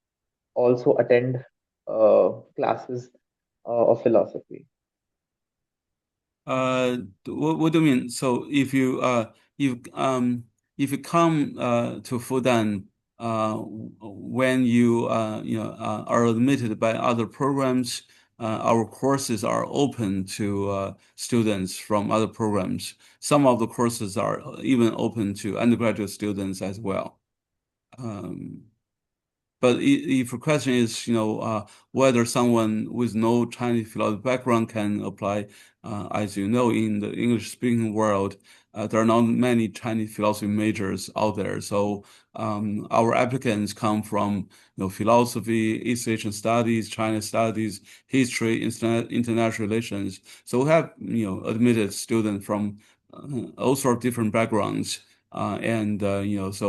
also attend classes of philosophy? What do you mean? So if you come to Fudan when you are admitted by other programs, our courses are open to students from other programs. Some of the courses are even open to undergraduate students as well. But if the question is, whether someone with no Chinese philosophy background can apply, as you know, in the English-speaking world, there are not many Chinese philosophy majors out there. So our applicants come from, philosophy, East Asian studies, China studies, history, international relations. So we have, admitted students from all sorts of different backgrounds. So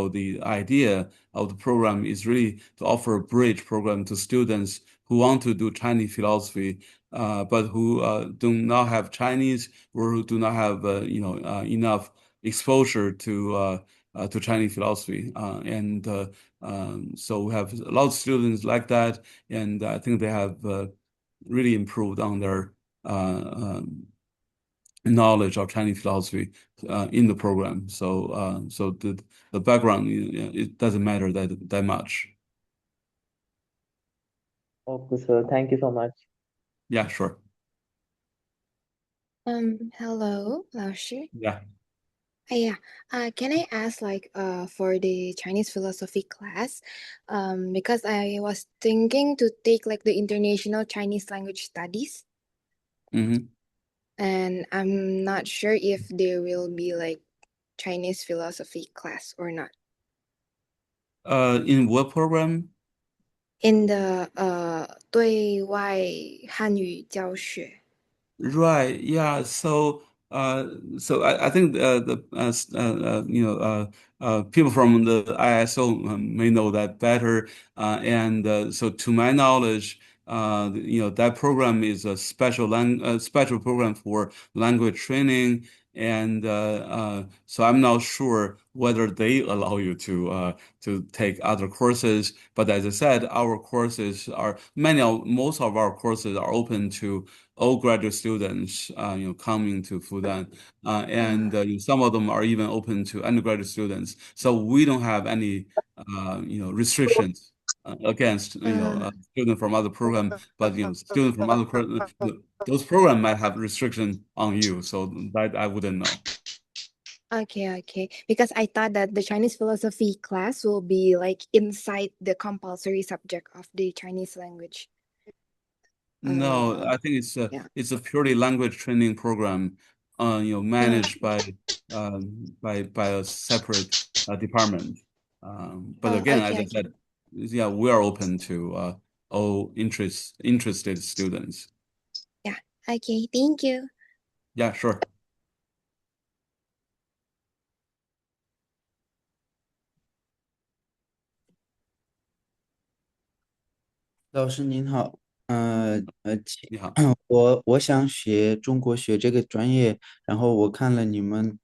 the idea of the program is really to offer a bridge program to students who want to do Chinese philosophy, but who do not have Chinese or who do not have enough exposure to Chinese philosophy. So we have a lot of students like that, and I think they have really improved on their knowledge of Chinese philosophy in the program. So the background it doesn't matter that much. Okay, sir. Thank you so much. Yeah, sure. Hello, 老师. Yeah. Yeah. Can I ask for the Chinese philosophy class? Because I was thinking to take like the international Chinese language studies. Mm-hmm. and I'm not sure if there will be like Chinese philosophy class or not. In what program? In the 对外汉语教学. Right. Yeah. So I think people from the ISO may know that better. And so to my knowledge, that program is a special program for language training. And so I'm not sure whether they allow you to take other courses. But as I said, most of our courses are open to all graduate students, coming to Fudan, and some of them are even open to undergraduate students. So we don't have any, restrictions against, students from other program, but students from other those programs might have restriction on you. So that I wouldn't know. Okay. Because I thought that the Chinese philosophy class will be like inside the compulsory subject of the Chinese language. No, I think Yeah. it's a purely language training program, managed by a separate department. But again, as I Okay. said, yeah, we are open to all interested students. Yeah. Okay. Thank you. Yeah, sure. 老师您好，你好。我想学中国学这个专业，然后我看了你们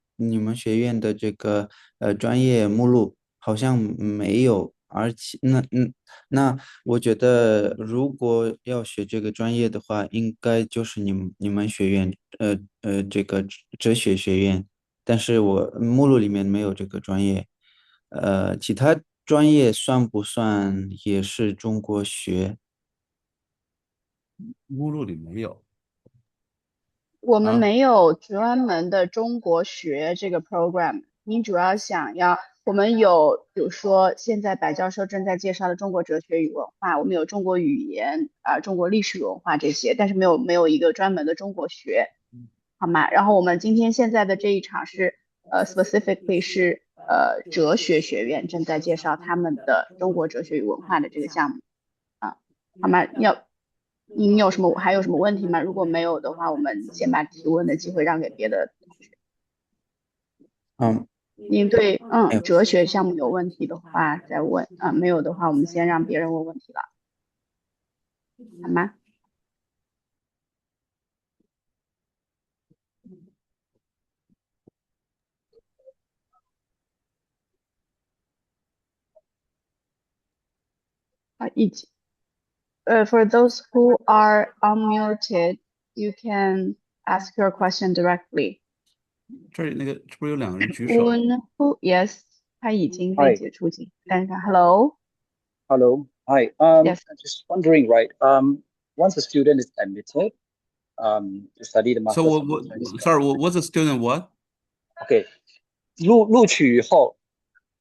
学院的这个专业目录，好像没有，而且那我觉得如果要学这个专业的话，应该就是你们学院这个哲学学院，但是我目录里面没有这个专业，其他专业算不算也是中国学？目录里没有我们啊。没有专门的中国学这个 program，您主要想要，我们有，比如说现在白教授正在介绍的中国哲学与文化，我们有中国语言中国历史文化这些，但是没有一个专门的中国学，好吗？然后我们今天现在的这一场是specifically 是哲学学院正在介绍他们的中国哲学与文化的这个项目啊，好吗？您还有什么问题吗？如果没有的话，我们先把提问的机会让给别的同学。嗯，您对没有。哲学项目有问题的话再问没有的话，我们先让别人问问题了，好吗？For those who are unmuted, you can ask your question directly. 这不是有两个人举手？ Yes, 他已经被 Hi. 解除警。等一下，Hello. Hello. Hi. Yes. I'm just wondering, right? Once a student is admitted, to study the So Masters of Chinese sorry, Philosophy. what's a student what? Okay. 录取以后,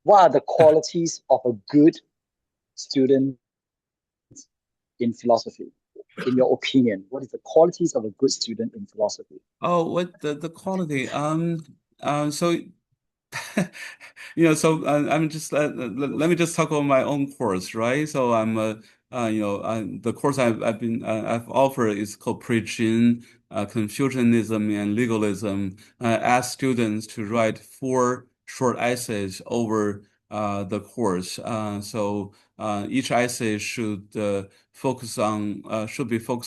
what are the qualities of a good student in philosophy? In your opinion, what is the qualities of a good student in philosophy? Oh, what the quality? So I'm just let me just talk about my own course, right? So I'm the course I've offered is called Preaching Confucianism and Legalism. I ask students to write 4 short essays over the course. Each essay should be focused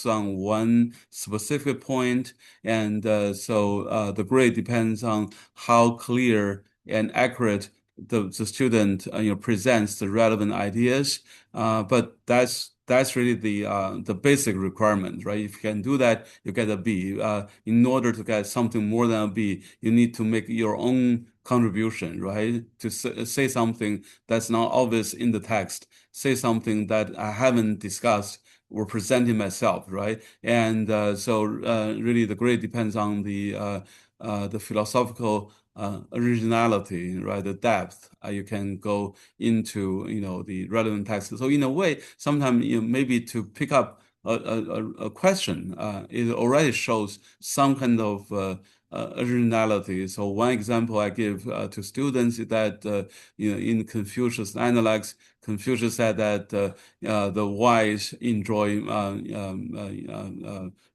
on one specific point, and the grade depends on how clear and accurate the student presents the relevant ideas. But that's really the basic requirement, right? If you can do that, you get a B. In order to get something more than a B, you need to make your own contribution, right? To say something that's not obvious in the text, say something that I haven't discussed or presenting myself, right? And really the grade depends on the philosophical originality, right? The depth you can go into, the relevant text. So in a way, sometimes maybe to pick up a question, it already shows some kind of originality. So one example I give to students is that in Confucius Analects, Confucius said that the wise enjoy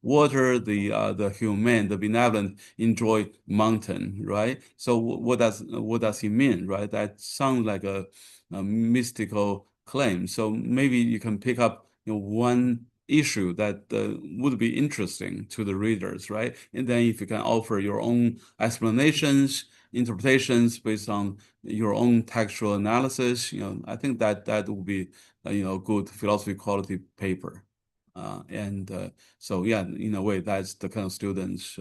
water, the humane, the benevolent enjoy mountain, right? So what does he mean, right? That sounds like a mystical claim. So maybe you can pick up one issue that would be interesting to the readers, right? And then if you can offer your own explanations, interpretations based on your own textual analysis, I think that would be a good philosophy quality paper. And so yeah, in a way, that's the kind of students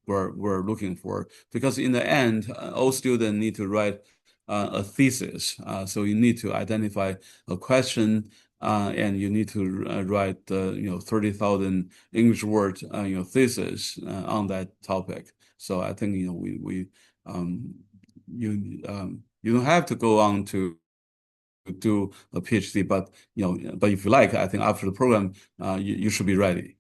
we're looking for. Because in the end, all students need to write a thesis. So you need to identify a question, and you need to write 30,000 English word thesis on that topic. So I think we you don't have to go on to do a PhD, but if you like, I think after the program, you should be ready.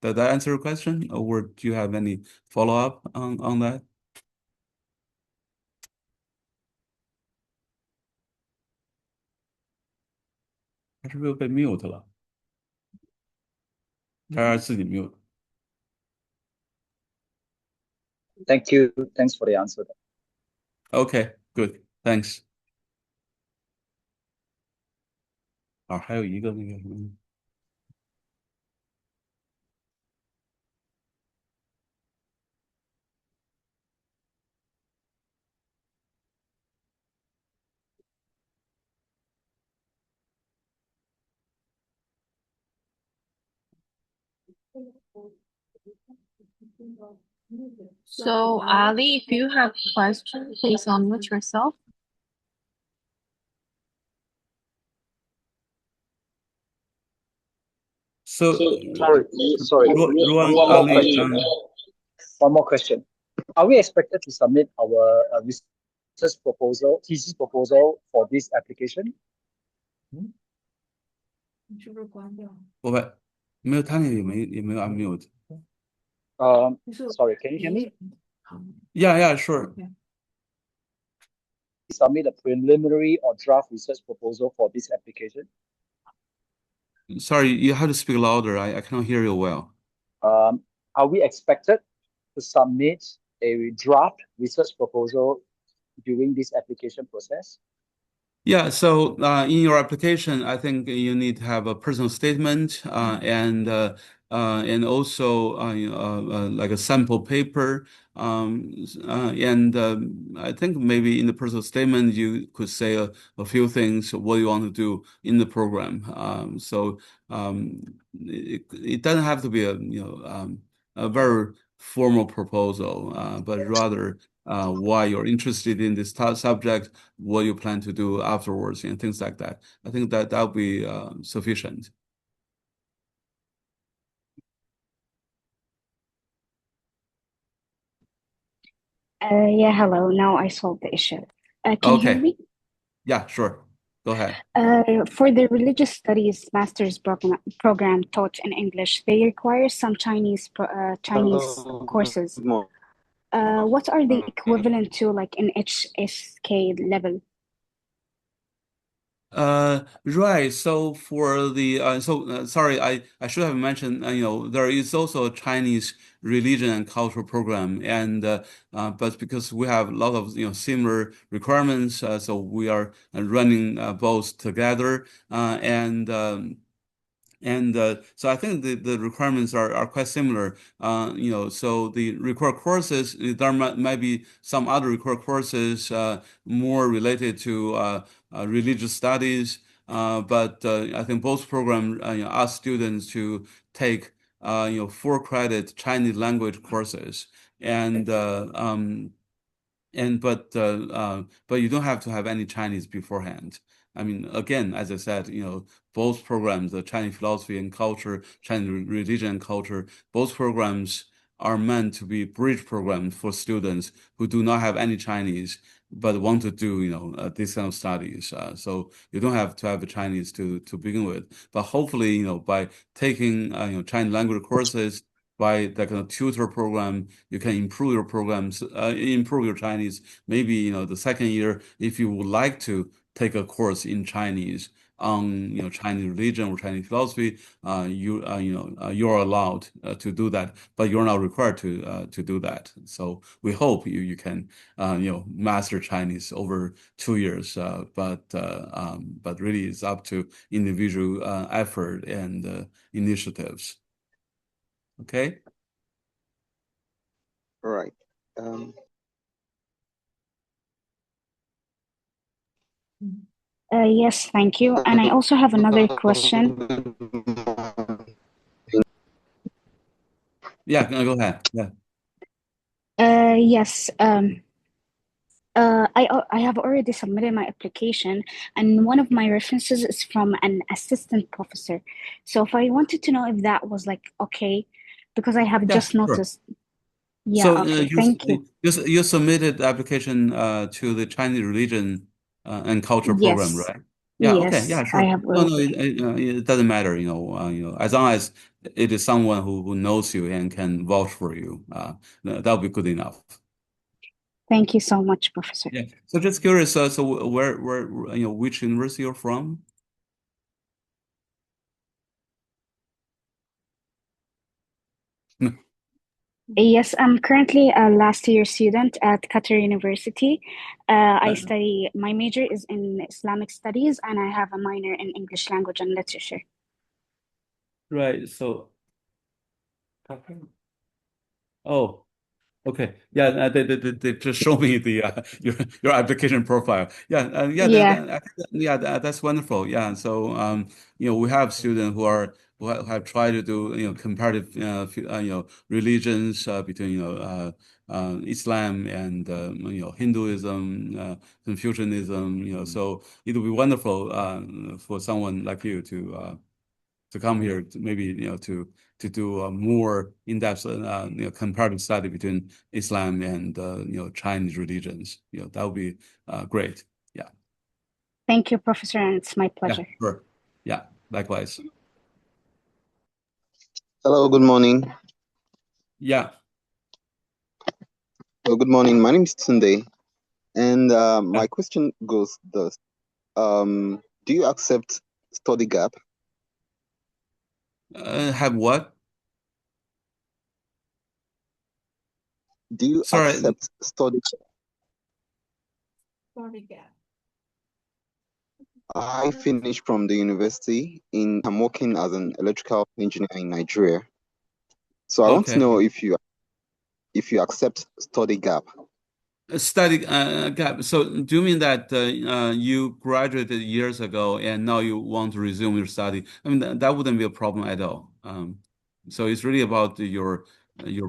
Did that answer your question, or do you have any follow-up on that? 他是不是又被 mute 了？他自己 mute。Thank you. Thanks for the answer. Okay, good, thanks. 还有一个那个什么。So, Ali, if you have questions, please unmute yourself. So, sorry. Ruan, One more Ali, question. One more question. Are we expected to submit our research proposal, thesis proposal for this application? 你是不是关掉了？不会，没有，他那个也没有 unmute。Sorry, can you hear me? Yeah, sure. Submit a preliminary or draft research proposal for this application. Sorry, you have to speak louder. I cannot hear you well. Are we expected to submit a draft research proposal during this application process? Yeah, so in your application, I think you need to have a personal statement and also like a sample paper. And I think maybe in the personal statement you could say a few things what you want to do in the program. So it doesn't have to be a very formal proposal, but rather why you're interested in this subject, what you plan to do afterwards, and things like that. I think that'll be sufficient. Yeah, hello. Now I solved the issue. Can you hear me? Yeah, sure. Go ahead. For the religious studies master's program taught in English, they require some Chinese courses. What are the equivalent to like an HSK level? Right. So for the sorry, I should have mentioned, there is also a Chinese religion and cultural program, and but because we have a lot of similar requirements, so we are running both together, and so I think the requirements are quite similar. So the required courses, there might be some other required courses more related to religious studies. But I think both programs ask students to take 4 credit Chinese language courses, and but you don't have to have any Chinese beforehand. I mean, again, as I said, both programs, the Chinese philosophy and culture, Chinese religion and culture, both programs are meant to be bridge programs for students who do not have any Chinese. but want to do this kind of studies. So you don't have to have the Chinese to begin with. But hopefully, by taking Chinese language courses, by that kind of tutor program, you can improve your programs, improve your Chinese. Maybe the second year, if you would like to take a course in Chinese on Chinese religion or Chinese philosophy, you're allowed to do that, but you're not required to do that. So we hope you can master Chinese over 2 years, but really it's up to individual effort and initiatives. Okay. All right. Um, Yes, thank you. And I also have another question. Yeah, go ahead. Yeah. Yes. I have already submitted my application, and one of my references is from an assistant professor. So if I wanted to know if that was like okay, because I have Yeah, just sure. noticed. Yeah, So okay, thank you. you submitted the application to the Chinese religion and culture program, Yes, right? Yeah. Okay. yes, Yeah. I Sure. have No. already. It doesn't matter. As long as it is someone who knows you and can vouch for you, that'll be good enough. Thank you so much, Professor. Yeah. So just curious. So where which university you're from? Yes, I'm currently a last year student at Qatar University. I Uh, study, my major is in Islamic studies, and I have a minor in English language and literature. right. So. Oh. Okay. Yeah, they just show me the your application profile. Yeah, Yeah, that's wonderful. Yeah, so we have students who have tried to do comparative religions between Islam and Hinduism, Confucianism. So it would be wonderful for someone like you to come here to maybe to do a more in-depth comparative study between Islam and Chinese religions. That would be great. Yeah. thank you, Professor, and it's my Yeah. pleasure. Sure. Yeah. Likewise. Hello, good morning. Yeah. Good morning. My name is Tunde, and Yeah. my question goes thus: Do you accept study gap? Have what? Do you Sorry. accept study? Sorry, gap. I finished from the university I'm working as an electrical engineer in Nigeria. So I want to Okay. know if you accept study gap. Study gap. So do you mean that you graduated years ago and now you want to resume your study? I mean, that wouldn't be a problem at all. So it's really about your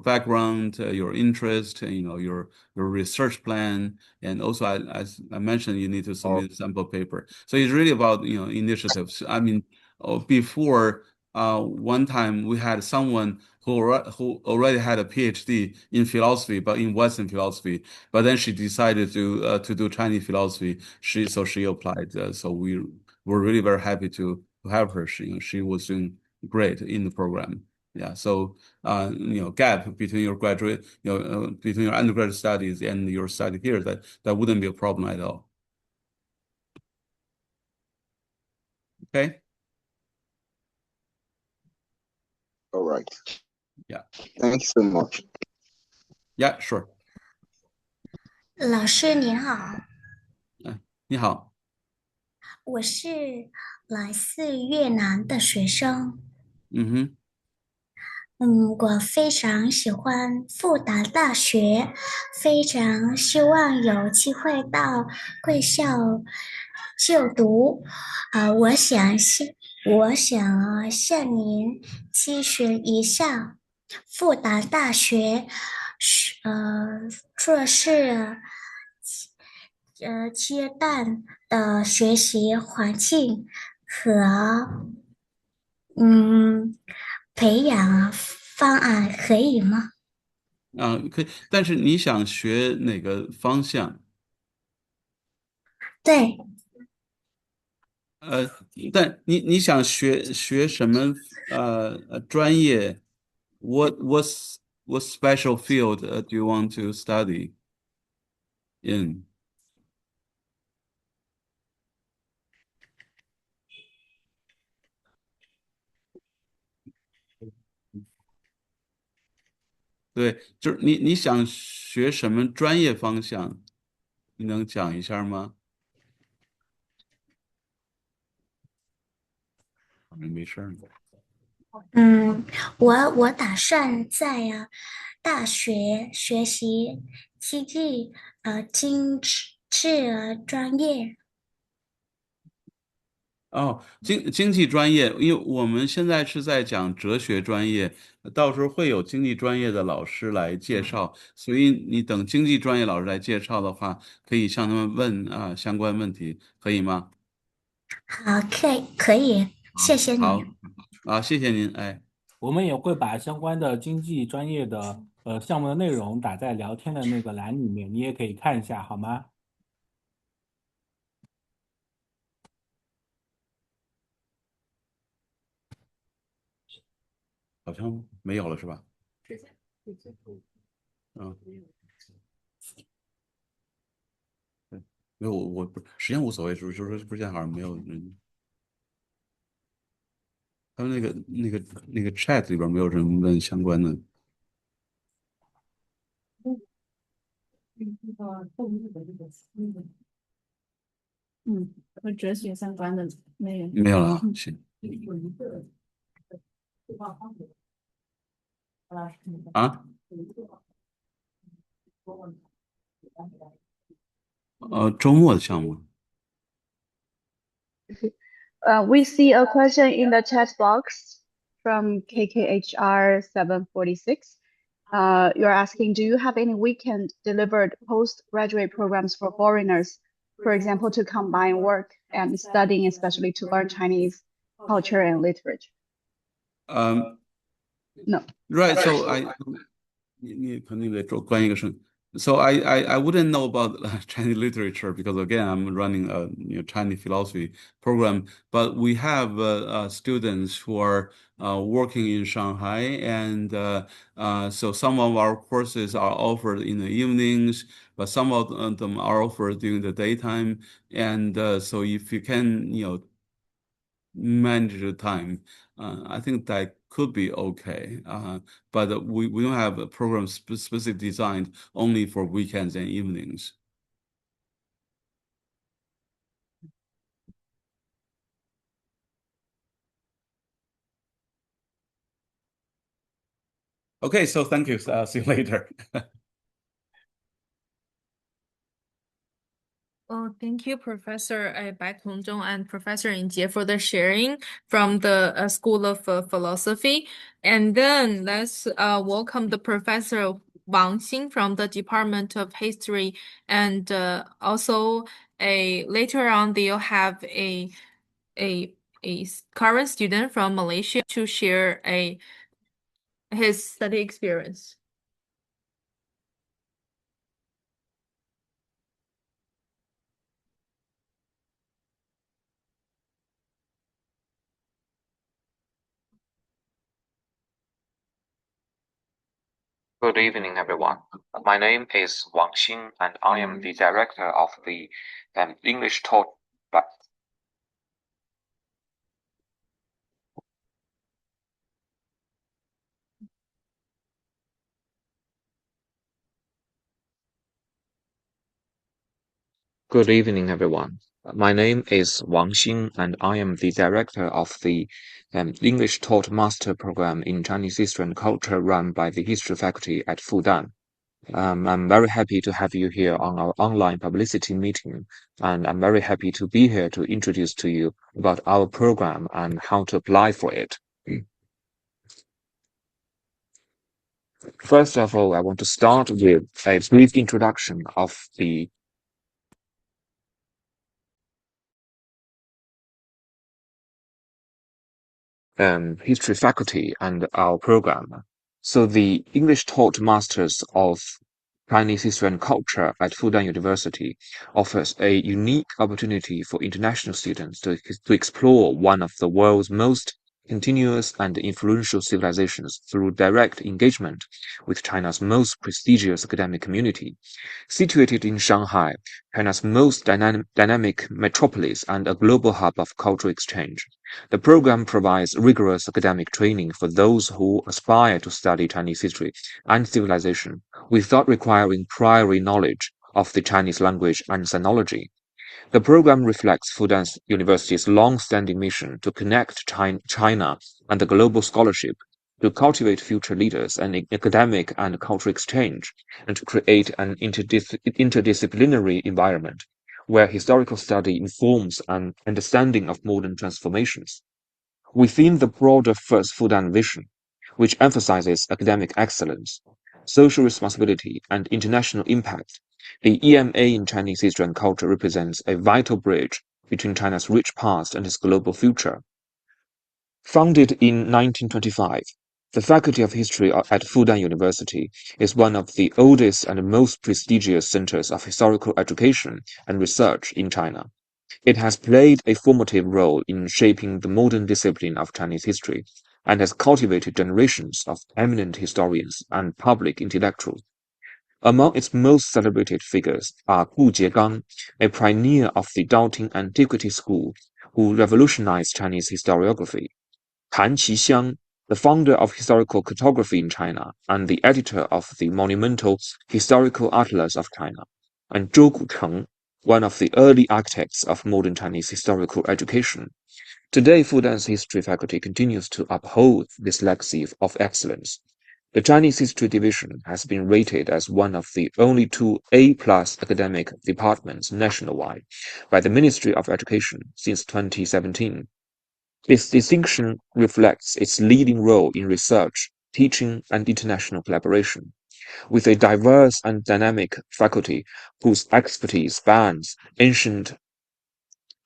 background, your interest, your research plan, and also as I mentioned, you need to Or submit a sample paper. So it's really about initiatives. I mean, before one time we had someone who already had a PhD in philosophy, but in Western philosophy, but then she decided to do Chinese philosophy. She applied. So we were really very happy to have her. She was doing great in the program. Yeah. So gap between your graduate, between your undergraduate studies and your study here, that wouldn't be a problem at all. Okay. all right. Yeah. Thank you so much. Yeah. Sure. 老师您好，你好。我是来自越南的学生。嗯哼。我非常喜欢复旦大学，非常希望有机会到贵校就读。我想向您咨询一下复旦大学，硕士阶段的学习环境和嗯培养方案可以吗？可以，但是你想学哪个方向？对，但你想学什么专业？What special field do you want to study in？对，就是你想学什么专业方向？你能讲一下吗？没事儿。嗯，我打算在大学学习经济专业。哦，经济专业，因为我们现在是在讲哲学专业，到时候会有经济专业的老师来介绍，所以你等经济专业老师来介绍的话，可以向他们问相关问题，可以吗？好，可以，谢谢你。好，谢谢您，哎，我们也会把相关的经济专业的项目的内容打在聊天的那个栏里面，你也可以看一下，好吗？好像没有了是吧？嗯，对，没有，我不时间无所谓，就是说之前好像没有人，他们那个 chat 里边没有人问相关的，和哲学相关的内容。没有了啊，行啊，周末的项目。We see a question in the chat box from KKHR 746. You're asking, do you have any weekend delivered postgraduate programs for foreigners, for example, to combine work and studying, especially to learn Chinese culture and literature? Um, No. right. So So I wouldn't know about Chinese literature because again I'm running a Chinese philosophy program, but we have students who are working in Shanghai, and so some of our courses are offered in the evenings, but some of them are offered during the daytime, and so if you can manage the time. I think that could be okay. But we don't have a program specific designed only for weekends and evenings. Okay, so thank you. See you later. Oh, thank you, Professor Bai Tongzhong and Professor Jie for the sharing from the School of Philosophy. And then let's welcome the Professor Wang Xing from the Department of History. And also later on, they'll have a current student from Malaysia to share his study experience. Good evening, everyone. My name is Wang Xin, and I am the director of the English taught by Good evening, everyone. My name is Wang Xin, and I am the director of the English taught master program in Chinese history and culture run by the history faculty at Fudan. I'm very happy to have you here on our online publicity meeting, and I'm very happy to be here to introduce to you about our program and how to apply for it. First of all, I want to start with a brief introduction of the history faculty and our program. So the English taught masters of Chinese History and Culture at Fudan University offers a unique opportunity for international students to explore one of the world's most continuous and influential civilizations through direct engagement with China's most prestigious academic community. Situated in Shanghai, China's most dynamic metropolis and a global hub of cultural exchange, the program provides rigorous academic training for those who aspire to study Chinese history and civilization without requiring prior knowledge of the Chinese language and sinology. The program reflects Fudan University's long-standing mission to connect China and the global scholarship, to cultivate future leaders and academic and cultural exchange, and to create an interdisciplinary environment where historical study informs an understanding of modern transformations. Within the broader First Fudan vision, which emphasizes academic excellence, social responsibility, and international impact, the EMA in Chinese history and culture represents a vital bridge between China's rich past and its global future. Founded in 1925, the Faculty of History at Fudan University is one of the oldest and most prestigious centers of historical education and research in China. It has played a formative role in shaping the modern discipline of Chinese history and has cultivated generations of eminent historians and public intellectuals. Among its most celebrated figures are Gu Jiegang, a pioneer of the Doubting Antiquity school who revolutionized Chinese historiography; Han Qixiang, the founder of historical cartography in China and the editor of the monumental Historical Atlas of China; and Zhou Gucheng, one of the early architects of modern Chinese historical education. Today, Fudan's history faculty continues to uphold this legacy of excellence. The Chinese History Division has been rated as one of the only two A-plus academic departments nationwide by the Ministry of Education since 2017. This distinction reflects its leading role in research, teaching, and international collaboration. With a diverse and dynamic faculty whose expertise spans ancient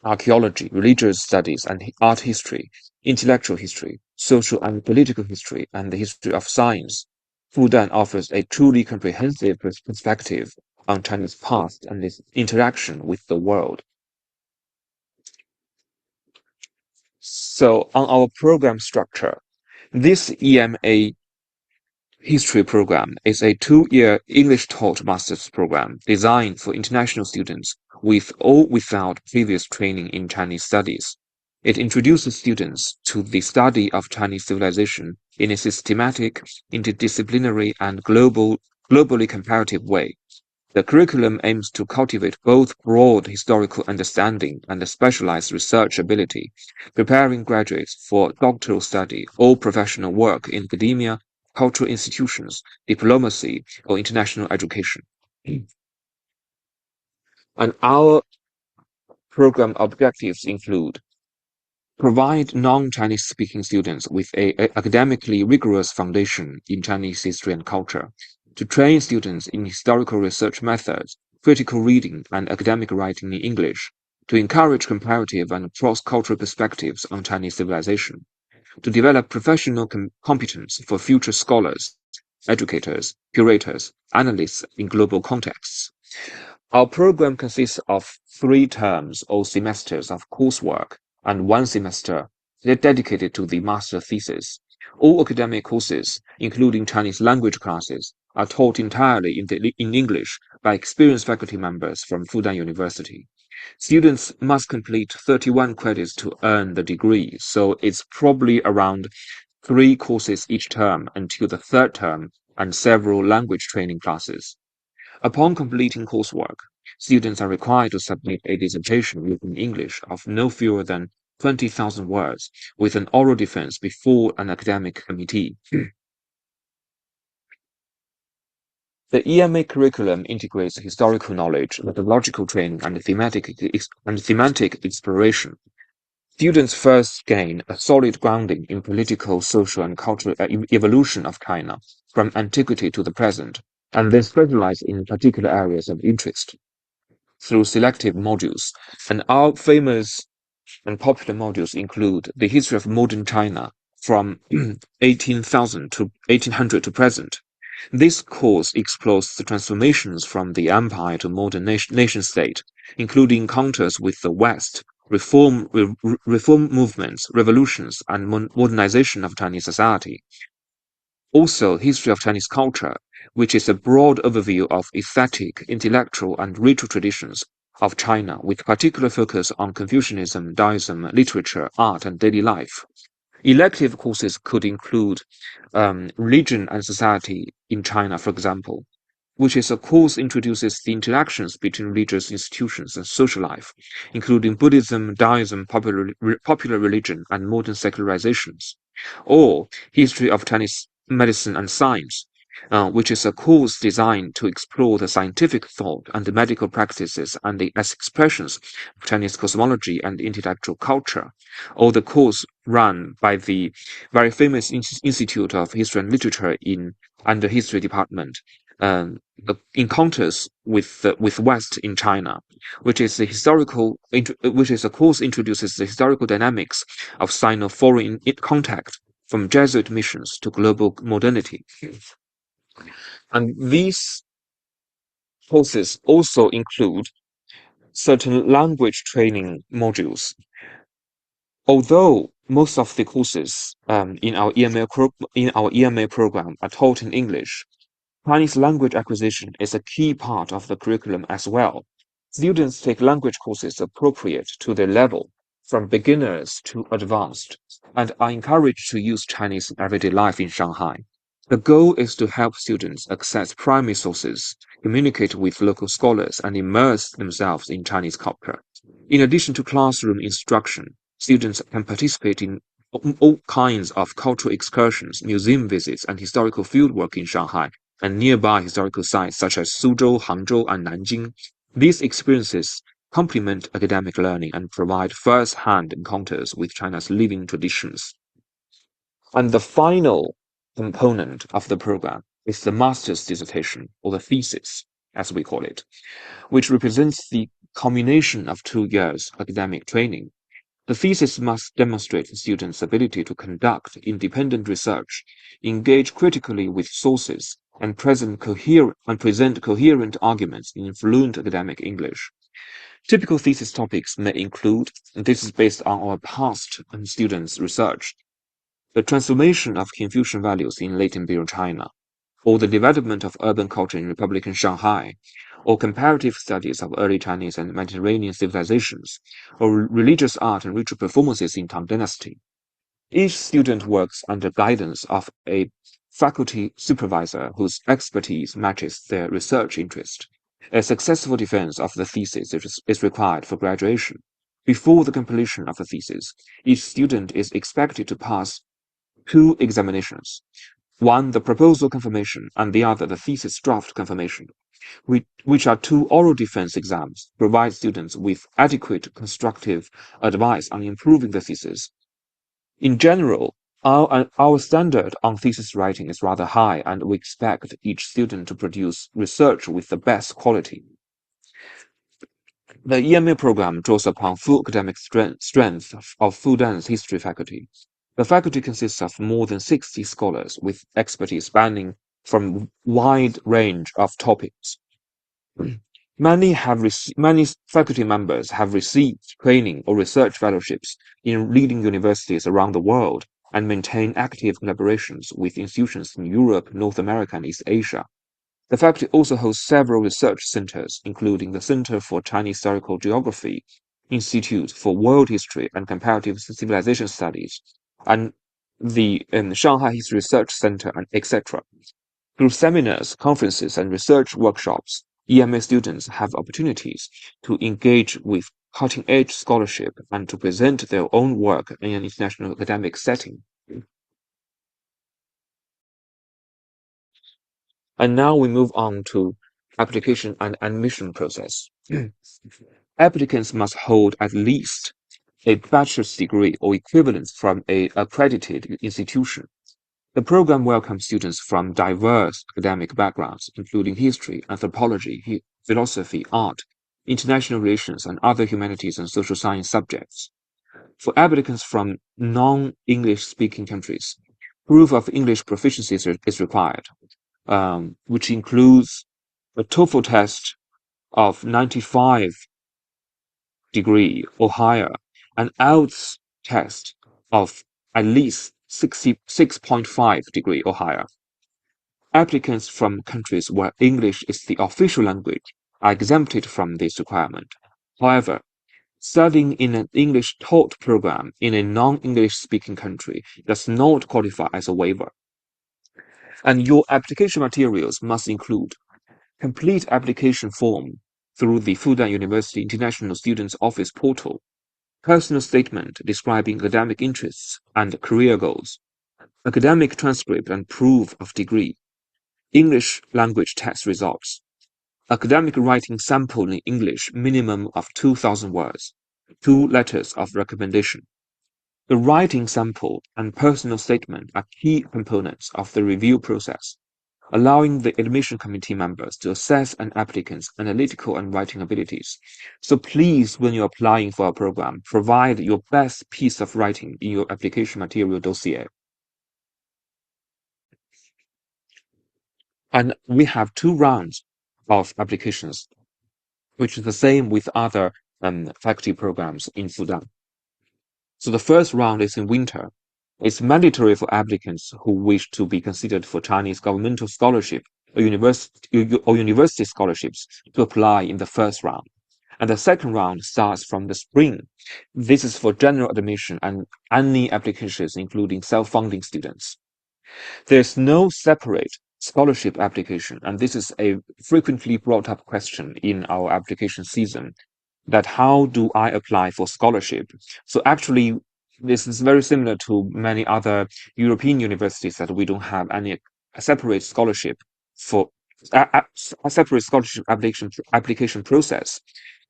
archaeology, religious studies and art history, intellectual history, social and political history, and the history of science, Fudan offers a truly comprehensive perspective on China's past and its interaction with the world. So, on our program structure, this EMA history program is a 2-year English taught master's program designed for international students with or without previous training in Chinese studies. It introduces students to the study of Chinese civilization in a systematic, interdisciplinary, and globally comparative way. The curriculum aims to cultivate both broad historical understanding and specialized research ability, preparing graduates for doctoral study or professional work in academia, cultural institutions, diplomacy, or international education. And our program objectives include provide non-Chinese speaking students with a academically rigorous foundation in Chinese history and culture, to train students in historical research methods, critical reading, and academic writing in English, to encourage comparative and cross-cultural perspectives on Chinese civilization, to develop professional competence for future scholars, educators, curators, analysts in global contexts. Our program consists of 3 terms or semesters of coursework and 1 semester dedicated to the master thesis. All academic courses, including Chinese language classes, are taught entirely in English by experienced faculty members from Fudan University. Students must complete 31 credits to earn the degree, so it's probably around 3 courses each term until the 3rd term and several language training classes. Upon completing coursework, students are required to submit a dissertation written in English of no fewer than 20,000 words with an oral defense before an academic committee. The EMA curriculum integrates historical knowledge, methodological training, and thematic exploration. Students first gain a solid grounding in political, social, and cultural evolution of China from antiquity to the present, and they specialize in particular areas of interest through selective modules. And our famous and popular modules include the history of modern China from 1800 to present, This course explores the transformations from the empire to modern nation-state, including encounters with the West, reform movements, revolutions, and modernization of Chinese society. Also, history of Chinese culture, which is a broad overview of aesthetic, intellectual, and ritual traditions of China, with particular focus on Confucianism, Taoism, literature, art, and daily life. Elective courses could include religion and society in China, for example, which is a course introduces the interactions between religious institutions and social life, including Buddhism, Taoism, popular religion, and modern secularizations, or History of Chinese Medicine and Science, which is a course designed to explore the scientific thought and the medical practices and the as expressions of Chinese cosmology and intellectual culture, or the course run by the very famous Institute of History and Literature and the History Department, the encounters with West in China, which is a course introduces the historical dynamics of Sino-foreign contact from Jesuit missions to global modernity. And these courses also include certain language training modules. Although most of the courses in our EMA program are taught in English, Chinese language acquisition is a key part of the curriculum as well. Students take language courses appropriate to their level, from beginners to advanced, and are encouraged to use Chinese in everyday life in Shanghai. The goal is to help students access primary sources, communicate with local scholars, and immerse themselves in Chinese culture. In addition to classroom instruction, students can participate in all kinds of cultural excursions, museum visits, and historical fieldwork in Shanghai and nearby historical sites such as Suzhou, Hangzhou, and Nanjing. These experiences complement academic learning and provide first-hand encounters with China's living traditions. And the final component of the program is the master's dissertation, or the thesis, as we call it, which represents the culmination of 2 years academic training. The thesis must demonstrate the student's ability to conduct independent research, engage critically with sources, and present coherent arguments in fluent academic English. Typical thesis topics may include, and this is based on our past students' research, the transformation of Confucian values in late imperial China, or the development of urban culture in Republican Shanghai, or comparative studies of early Chinese and Mediterranean civilizations, or religious art and ritual performances in Tang Dynasty. Each student works under guidance of a faculty supervisor whose expertise matches their research interest. A successful defense of the thesis is required for graduation. Before the completion of the thesis, each student is expected to pass 2 examinations, one the proposal confirmation and the other the thesis draft confirmation, which are 2 oral defense exams, provide students with adequate constructive advice on improving the thesis. In general, our standard on thesis writing is rather high, and we expect each student to produce research with the best quality. The EMA program draws upon full academic strength of Fudan's history faculty. The faculty consists of more than 60 scholars with expertise spanning from wide range of topics. Many faculty members have received training or research fellowships in leading universities around the world and maintain active collaborations with institutions in Europe, North America, and East Asia. The faculty also hosts several research centers, including the Center for Chinese Historical Geography, Institute for World History and Comparative Civilization Studies, and the Shanghai History Research Center, and etc. Through seminars, conferences, and research workshops, EMA students have opportunities to engage with cutting-edge scholarship and to present their own work in an international academic setting. And now we move on to application and admission process. Applicants must hold at least a bachelor's degree or equivalent from an accredited institution. The program welcomes students from diverse academic backgrounds, including history, anthropology, philosophy, art, international relations, and other humanities and social science subjects. For applicants from non-English speaking countries, proof of English proficiency is required. which includes a TOEFL test of 95 degree or higher, an IELTS test of at least 66.5 degree or higher. Applicants from countries where English is the official language are exempted from this requirement. However, studying in an English taught program in a non-English speaking country does not qualify as a waiver. And your application materials must include complete application form through the Fudan University International Students Office portal, personal statement describing academic interests and career goals, academic transcript and proof of degree, English language test results, academic writing sample in English minimum of 2,000 words, 2 letters of recommendation. The writing sample and personal statement are key components of the review process, allowing the admission committee members to assess an applicant's analytical and writing abilities. So please, when you're applying for a program, provide your best piece of writing in your application material dossier. And we have 2 rounds of applications, which is the same with other faculty programs in Fudan. So the first round is in winter. It's mandatory for applicants who wish to be considered for Chinese governmental scholarship or university scholarships to apply in the first round. And the second round starts from the spring. This is for general admission and any applications, including self-funding students. There's no separate scholarship application, and this is a frequently brought up question in our application season, that how do I apply for scholarship? So actually, this is very similar to many other European universities that we don't have any separate scholarship for a separate scholarship application process.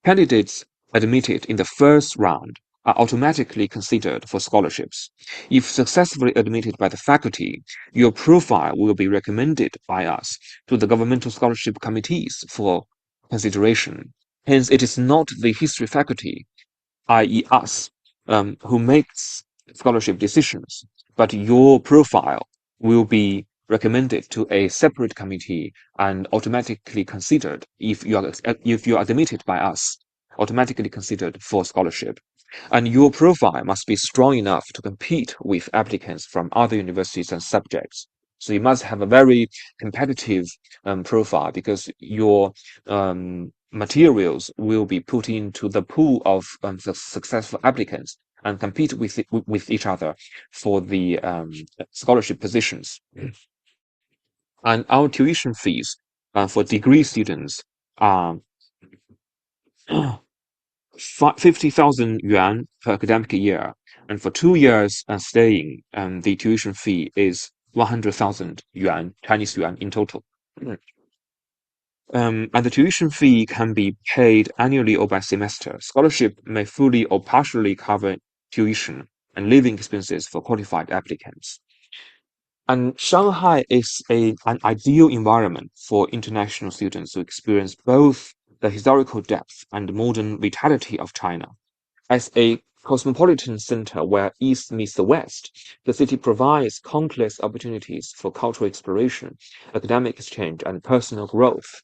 Candidates admitted in the first round are automatically considered for scholarships. If successfully admitted by the faculty, your profile will be recommended by us to the governmental scholarship committees for consideration. Hence, it is not the history faculty, i.e. us, who makes scholarship decisions, but your profile will be recommended to a separate committee and automatically considered if you are admitted by us, automatically considered for scholarship. And your profile must be strong enough to compete with applicants from other universities and subjects. So you must have a very competitive profile, because your materials will be put into the pool of the successful applicants and compete with each other for the scholarship positions. And our tuition fees for degree students are 50,000 yuan per academic year, and for 2 years staying, the tuition fee is 100,000 yuan, Chinese yuan in total. And the tuition fee can be paid annually or by semester. Scholarship may fully or partially cover tuition and living expenses for qualified applicants. And Shanghai is an ideal environment for international students to experience both the historical depth and modern vitality of China. As a cosmopolitan center where East meets the West, the city provides countless opportunities for cultural exploration, academic exchange, and personal growth.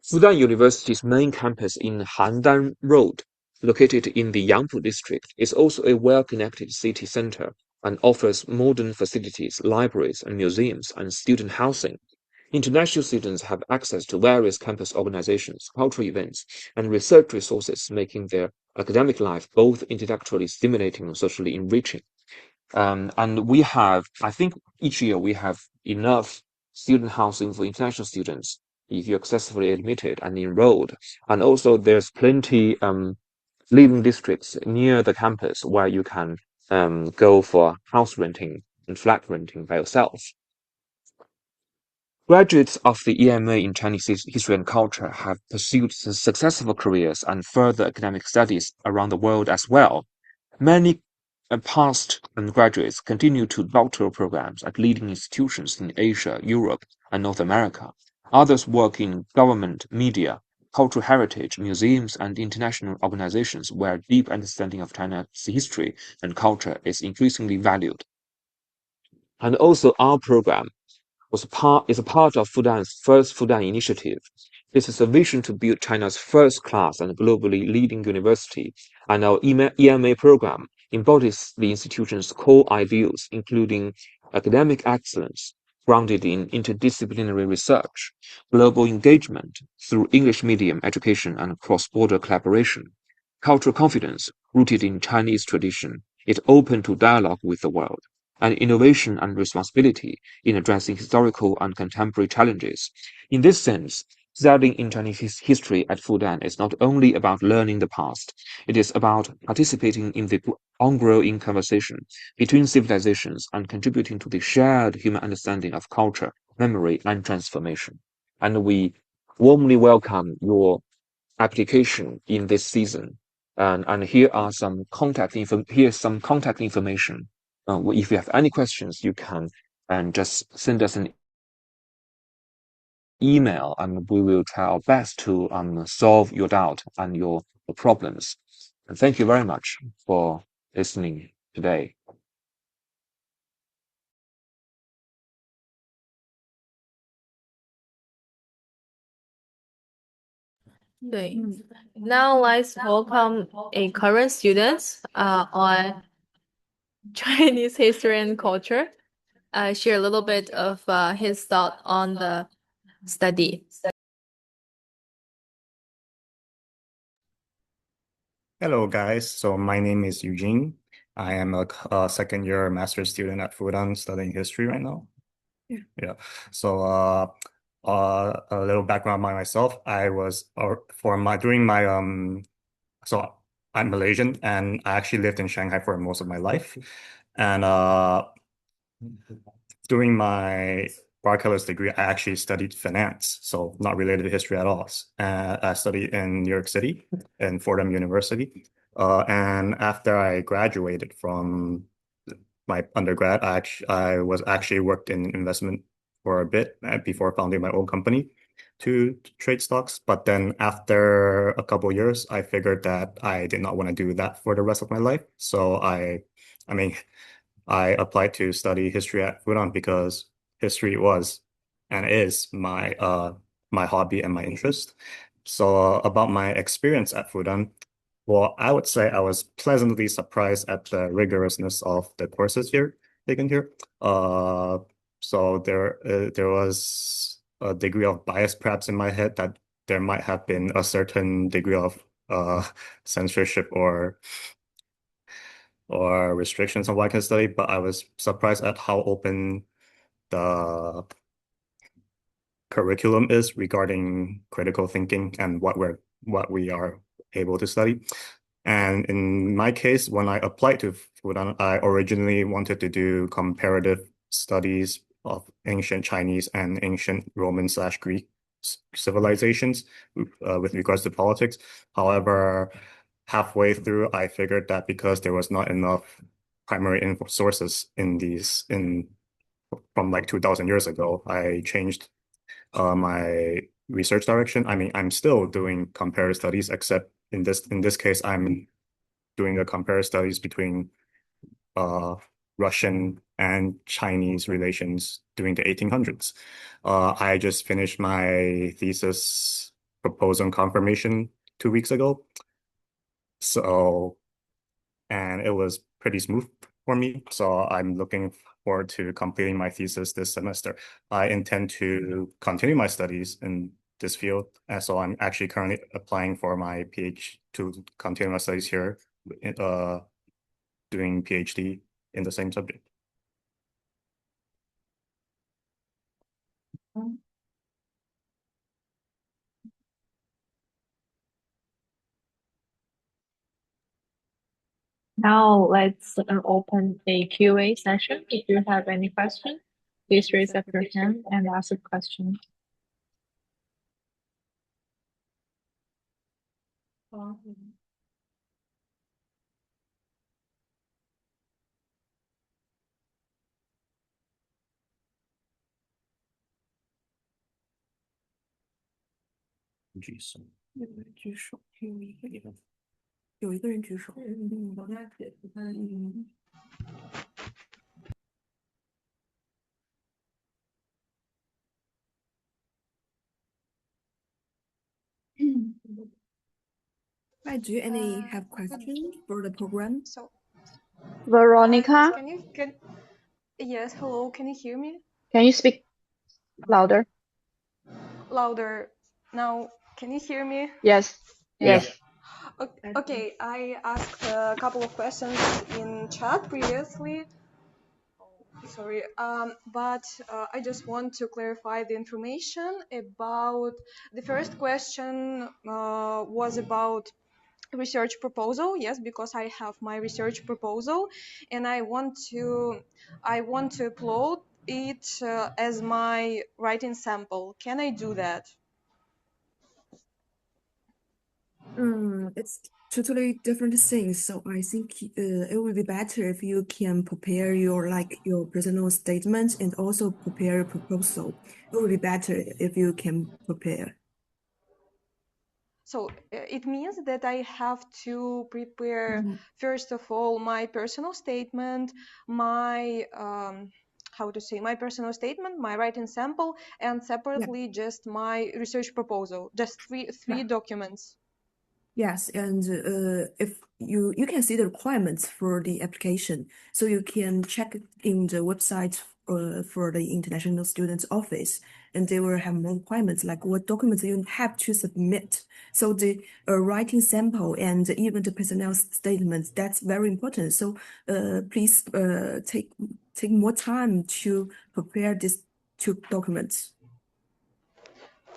Fudan University's main campus in Handan Road, located in the Yangpu district, is also a well-connected city center and offers modern facilities, libraries and museums, and student housing. International students have access to various campus organizations, cultural events, and research resources, making their academic life both intellectually stimulating and socially enriching. And we have, I think each year we have enough student housing for international students if you're successfully admitted and enrolled. And also there's plenty living districts near the campus where you can go for house renting and flat renting by yourself. Graduates of the EMA in Chinese history and culture have pursued successful careers and further academic studies around the world as well. Many past graduates continue to doctoral programs at leading institutions in Asia, Europe, and North America. Others work in government, media, cultural heritage, museums, and international organizations where deep understanding of China's history and culture is increasingly valued. And also our program is a part of Fudan's first Fudan initiative. This is a vision to build China's first class and globally leading university, and our EMA program embodies the institution's core ideals, including academic excellence, grounded in interdisciplinary research, global engagement through English medium education and cross-border collaboration, cultural confidence rooted in Chinese tradition, it open to dialogue with the world, and innovation and responsibility in addressing historical and contemporary challenges. In this sense, studying in Chinese history at Fudan is not only about learning the past, it is about participating in the ongoing conversation between civilizations and contributing to the shared human understanding of culture, memory, and transformation. And we warmly welcome your application in this season. And here's some contact information. If you have any questions, you can and just send us an email, and we will try our best to solve your doubt and your problems. And thank you very much for listening today. 对 Now let's welcome a current student on Chinese history and culture. Share a little bit of his thought on the study. Hello, guys. So my name is Eugene. I am a second year master's student at Fudan studying history right now. Yeah. So a little background by myself. I was during my so I'm Malaysian and I actually lived in Shanghai for most of my life. And during my bachelor's degree, I actually studied finance, so not related to history at all. I studied in New York City in Fordham University. And after I graduated from my undergrad, I was actually worked in investment for a bit before founding my own company to trade stocks. But then after a couple years, I figured that I did not want to do that for the rest of my life. So I mean, I applied to study history at Fudan because history was and is my hobby and my interest. So about my experience at Fudan, well, I would say I was pleasantly surprised at the rigorousness of the courses taken here. So there was a degree of bias perhaps in my head that there might have been a certain degree of censorship or restrictions on what I can study, but I was surprised at how open the curriculum is regarding critical thinking and what we are able to study. And in my case, when I applied to Fudan, I originally wanted to do comparative studies of ancient Chinese and ancient Roman/Greek civilizations with regards to politics. However, halfway through, I figured that because there was not enough primary info sources from like 2000 years ago, I changed my research direction. I mean, I'm still doing comparative studies, except in this case, I'm doing the comparative studies between Russian and Chinese relations during the 1800s. I just finished my thesis proposal and confirmation 2 weeks ago. So, and it was pretty smooth for me. So I'm looking forward to completing my thesis this semester. I intend to continue my studies in this field. And so I'm actually currently applying for my PhD to continue my studies here, doing PhD in the same subject. Now let's open a Q&A session. If you have any questions, please raise up your hand and ask a question. Hi, do you any have questions for the program? So, Veronica, yes, hello, can you hear me? can you speak louder? Louder. Now, can you hear me? Yes, Yeah. yes. Okay, I asked a couple of questions in chat previously. Sorry, but I just want to clarify the information about the first question was about research proposal. Yes, because I have my research proposal and I want to upload it as my writing sample. Can I do that? It's totally different things. So I think it would be better if you can prepare your personal statement and also prepare a proposal. It would be better if you can prepare. So it means that I have to prepare, first of all, my personal statement, my my personal statement, my writing sample, and separately just my research proposal. Just three documents. Yes, and if you can see the requirements for the application, so you can check in the website for the International Students Office, and they will have more requirements like what documents you have to submit. So the writing sample and even the personnel statements, that's very important. So please take more time to prepare these two documents.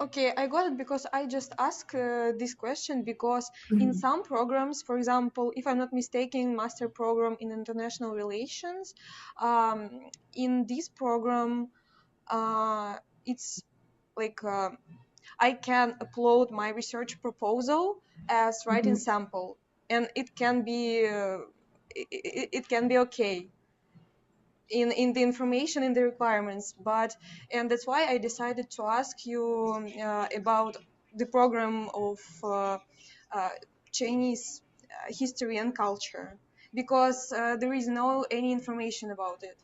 Okay, I got it because I just asked this question because in some programs, for example, if I'm not mistaken, master program in international relations, in this program, it's like I can upload my research proposal as writing sample, and it can be okay in the information in the requirements, and that's why I decided to ask you about the program of Chinese history and culture, because there is no any information about it.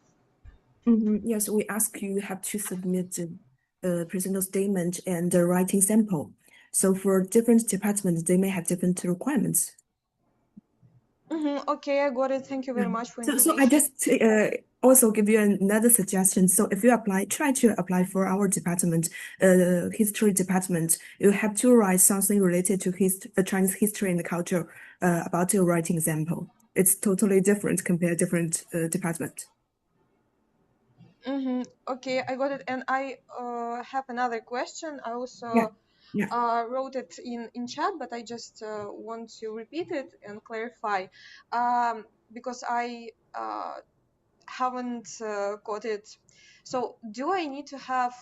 Yes, we ask you have to submit a personal statement and a writing sample. So for different departments, they may have different requirements. Okay, I got it. Thank you very much for So I information. just also give you another suggestion. So if you try to apply for our department, history department, you have to write something related to Chinese history and culture about your writing example. It's totally different compared different department. Okay, I got it. And I have another question. I also wrote it in chat, but I just want to repeat it and clarify, because I haven't got it. So do I need to have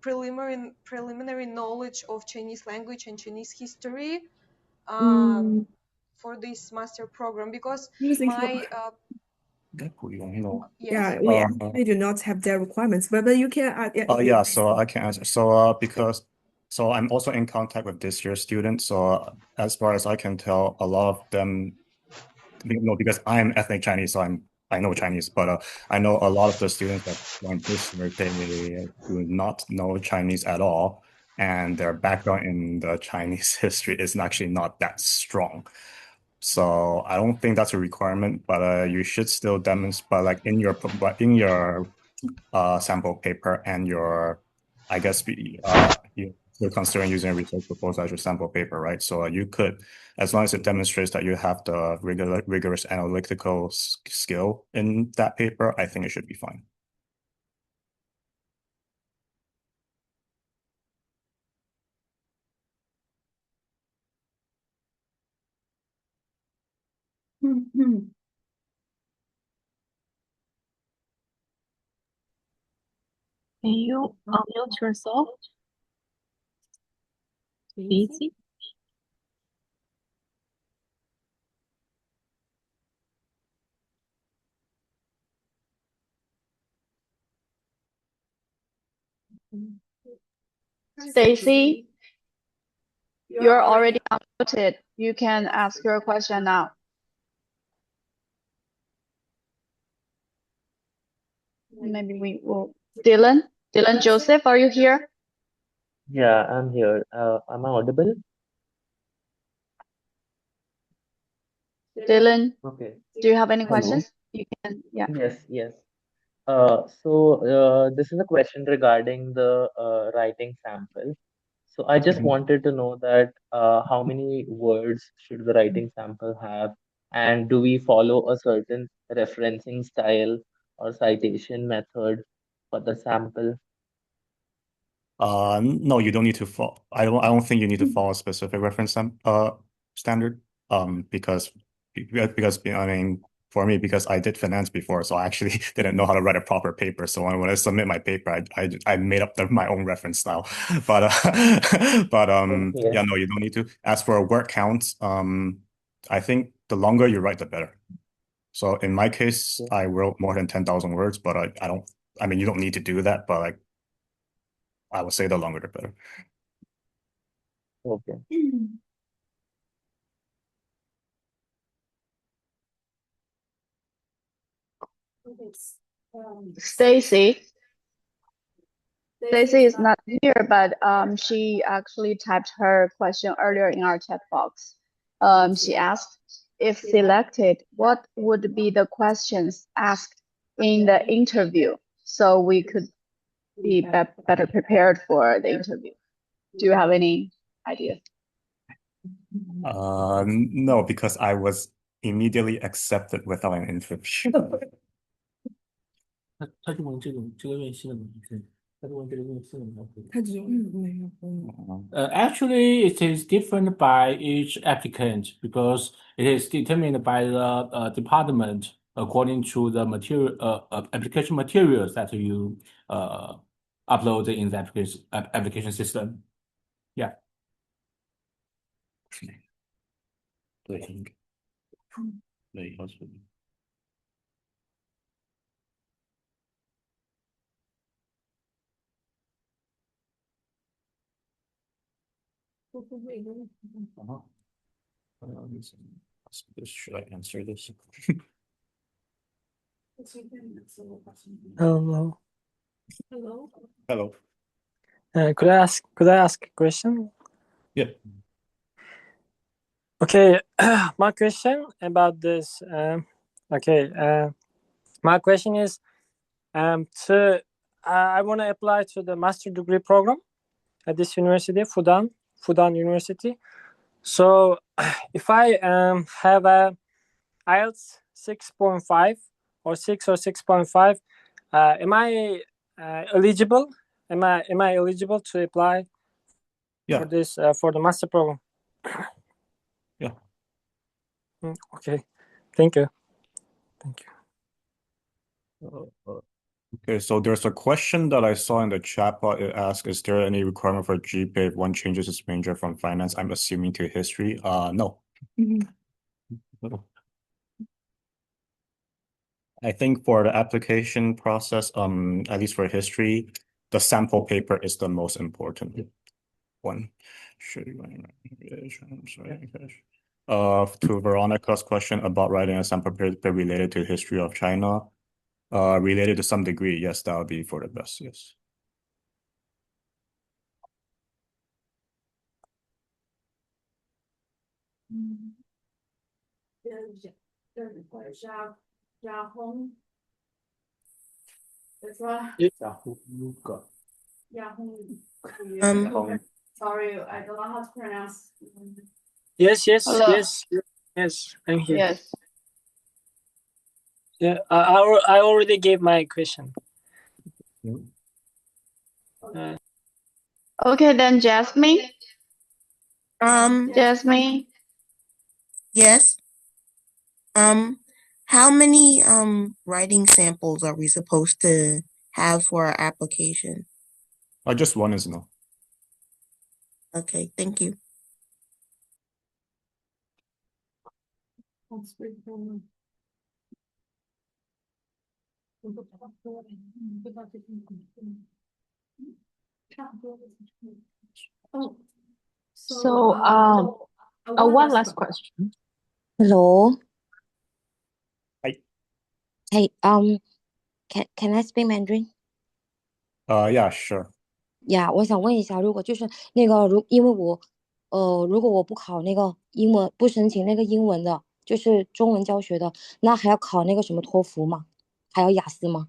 preliminary knowledge of Chinese language and Chinese history for this master program? Because my Yeah, we do not have their requirements, but you can. Yeah, so I can answer. So I'm also in contact with this year's students. So as far as I can tell, a lot of them, because I'm ethnic Chinese, so I know Chinese, but I know a lot of the students that joined this year, they do not know Chinese at all, and their background in the Chinese history is actually not that strong. So I don't think that's a requirement, but you should still demonstrate, but like in your sample paper and your, I guess you're considering using a research proposal as your sample paper, right? So you could, as long as it demonstrates that you have the rigorous analytical skill in that paper, I think it should be fine. Can you unmute yourself, Daisy? Stacy, you're already unmuted. You can ask your question now. Maybe we will. Dylan Joseph, are you here? Yeah, I'm here. Am I audible? Dylan, Okay. do you have any Hello. questions? You can, yeah. Yes. This is a question regarding the writing sample. So I just wanted to know that how many words should the writing sample have, and do we follow a certain referencing style or citation method for the sample? No, you don't need to follow. I don't think you need to follow a specific reference standard. Because I mean, for me, because I did finance before, so I actually didn't know how to write a proper paper. So when I submit my paper, I made up my own reference style. But Okay. yeah, no, you don't need to. As for a word count, I think the longer you write, the better. So in my case, I wrote more than 10,000 words, but I don't. I mean, you don't need to do that, but like I would say the longer the better. Okay. Stacy. Stacy is not here, but she actually typed her question earlier in our chat box. She asked, if selected, what would be the questions asked in the interview so we could be better prepared for the interview? Do you have any idea? No, because I was immediately accepted without an interview. ，Actually, it is different by each applicant because it is determined by the department according to the application materials that you upload in the application system. Yeah. 对，要求。Should I answer this? Hello. Hello. Could I ask a question? Yeah. Okay, my question about this. My question is, I want to apply to the master degree program at this university, Fudan University. So, if I have a IELTS 6.5 or 6 or 6.5, am I eligible? Am I eligible to apply for this for the master program? Yeah. Okay. Thank you. Okay, so there's a question that I saw in the chat bot. It asks, is there any requirement for GPA if one changes its major from finance? I'm assuming to history. No. I think for the application process, at least for history, the sample paper is the most important one. To Veronica's question about writing a sample paper related to history of China, related to some degree, yes, that would be for the best, yes. Sorry, I don't know how to pronounce. Yes, Hello. I'm here. Yes. Yeah, I already gave my question. Okay, then Jasmine. Jasmine. Yes. How many writing samples are we supposed to have for our application? Just one is enough. Okay, thank you. So, one last question. Hello. Hi. Hey, can I speak Mandarin? Yeah, sure. 呀，我想问一下，如果就是那个因为我，如果我不考那个英文，不申请那个英文的，就是中文教学的，那还要考那个什么托福吗？还要雅思吗？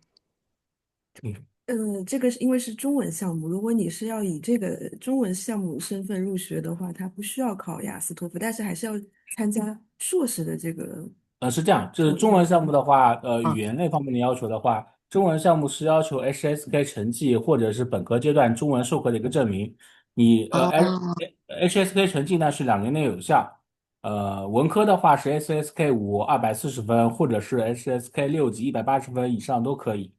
这个是因为是中文项目，如果你是要以这个中文项目身份入学的话，它不需要考雅思托福，但是还是要参加硕士的这个。是这样，就是中文项目的话，语啊，言那方面的要求的话，中文项目是要求 HSK 成绩或者是本科阶段中文授课的一个证明。你HSK 成绩呢是2年内有效，文科的话是 HSK5 240分，或者是 HSK6级180分以上都可以。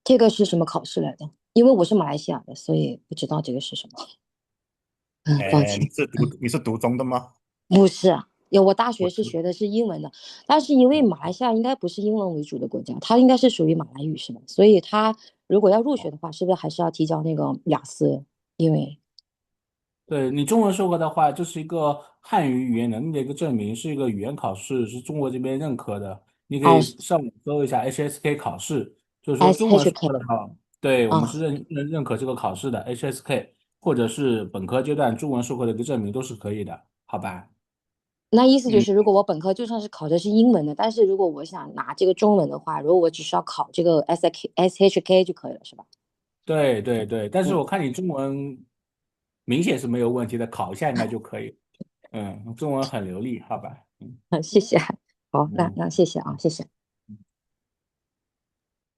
这个是什么考试来的？因为我是马来西亚的，所以不知道这个是什么。抱你歉。是读中的吗？不是啊，我大学不是，是学的是英文的，但是因为马来西亚应该不是英文为主的国家，它应该是属于马来语是吧？所以它如果要入学的话，是不是还是要提交那个雅思？因为对你中文授课的话，就是一个汉语语言能力的一个证明，是一个语言考试，是中国这边认可的。你可哦以上网搜一下 HSK 考试，就是说中文授课 SHK 的话，对我们啊，是认可这个考试的 HSK，或者是本科阶段中文授课的一个证明都是可以的，好吧？那意思就嗯，是，如果我本科就算是考的是英文的，但是如果我想拿这个中文的话，如果我只需要考这个 SHK 就可以了，是吧？对对对，但是嗯，我看你中文明显是没有问题的，考一下应该就可以。中文很流利，好吧？谢谢。好，那嗯。谢谢啊，谢谢。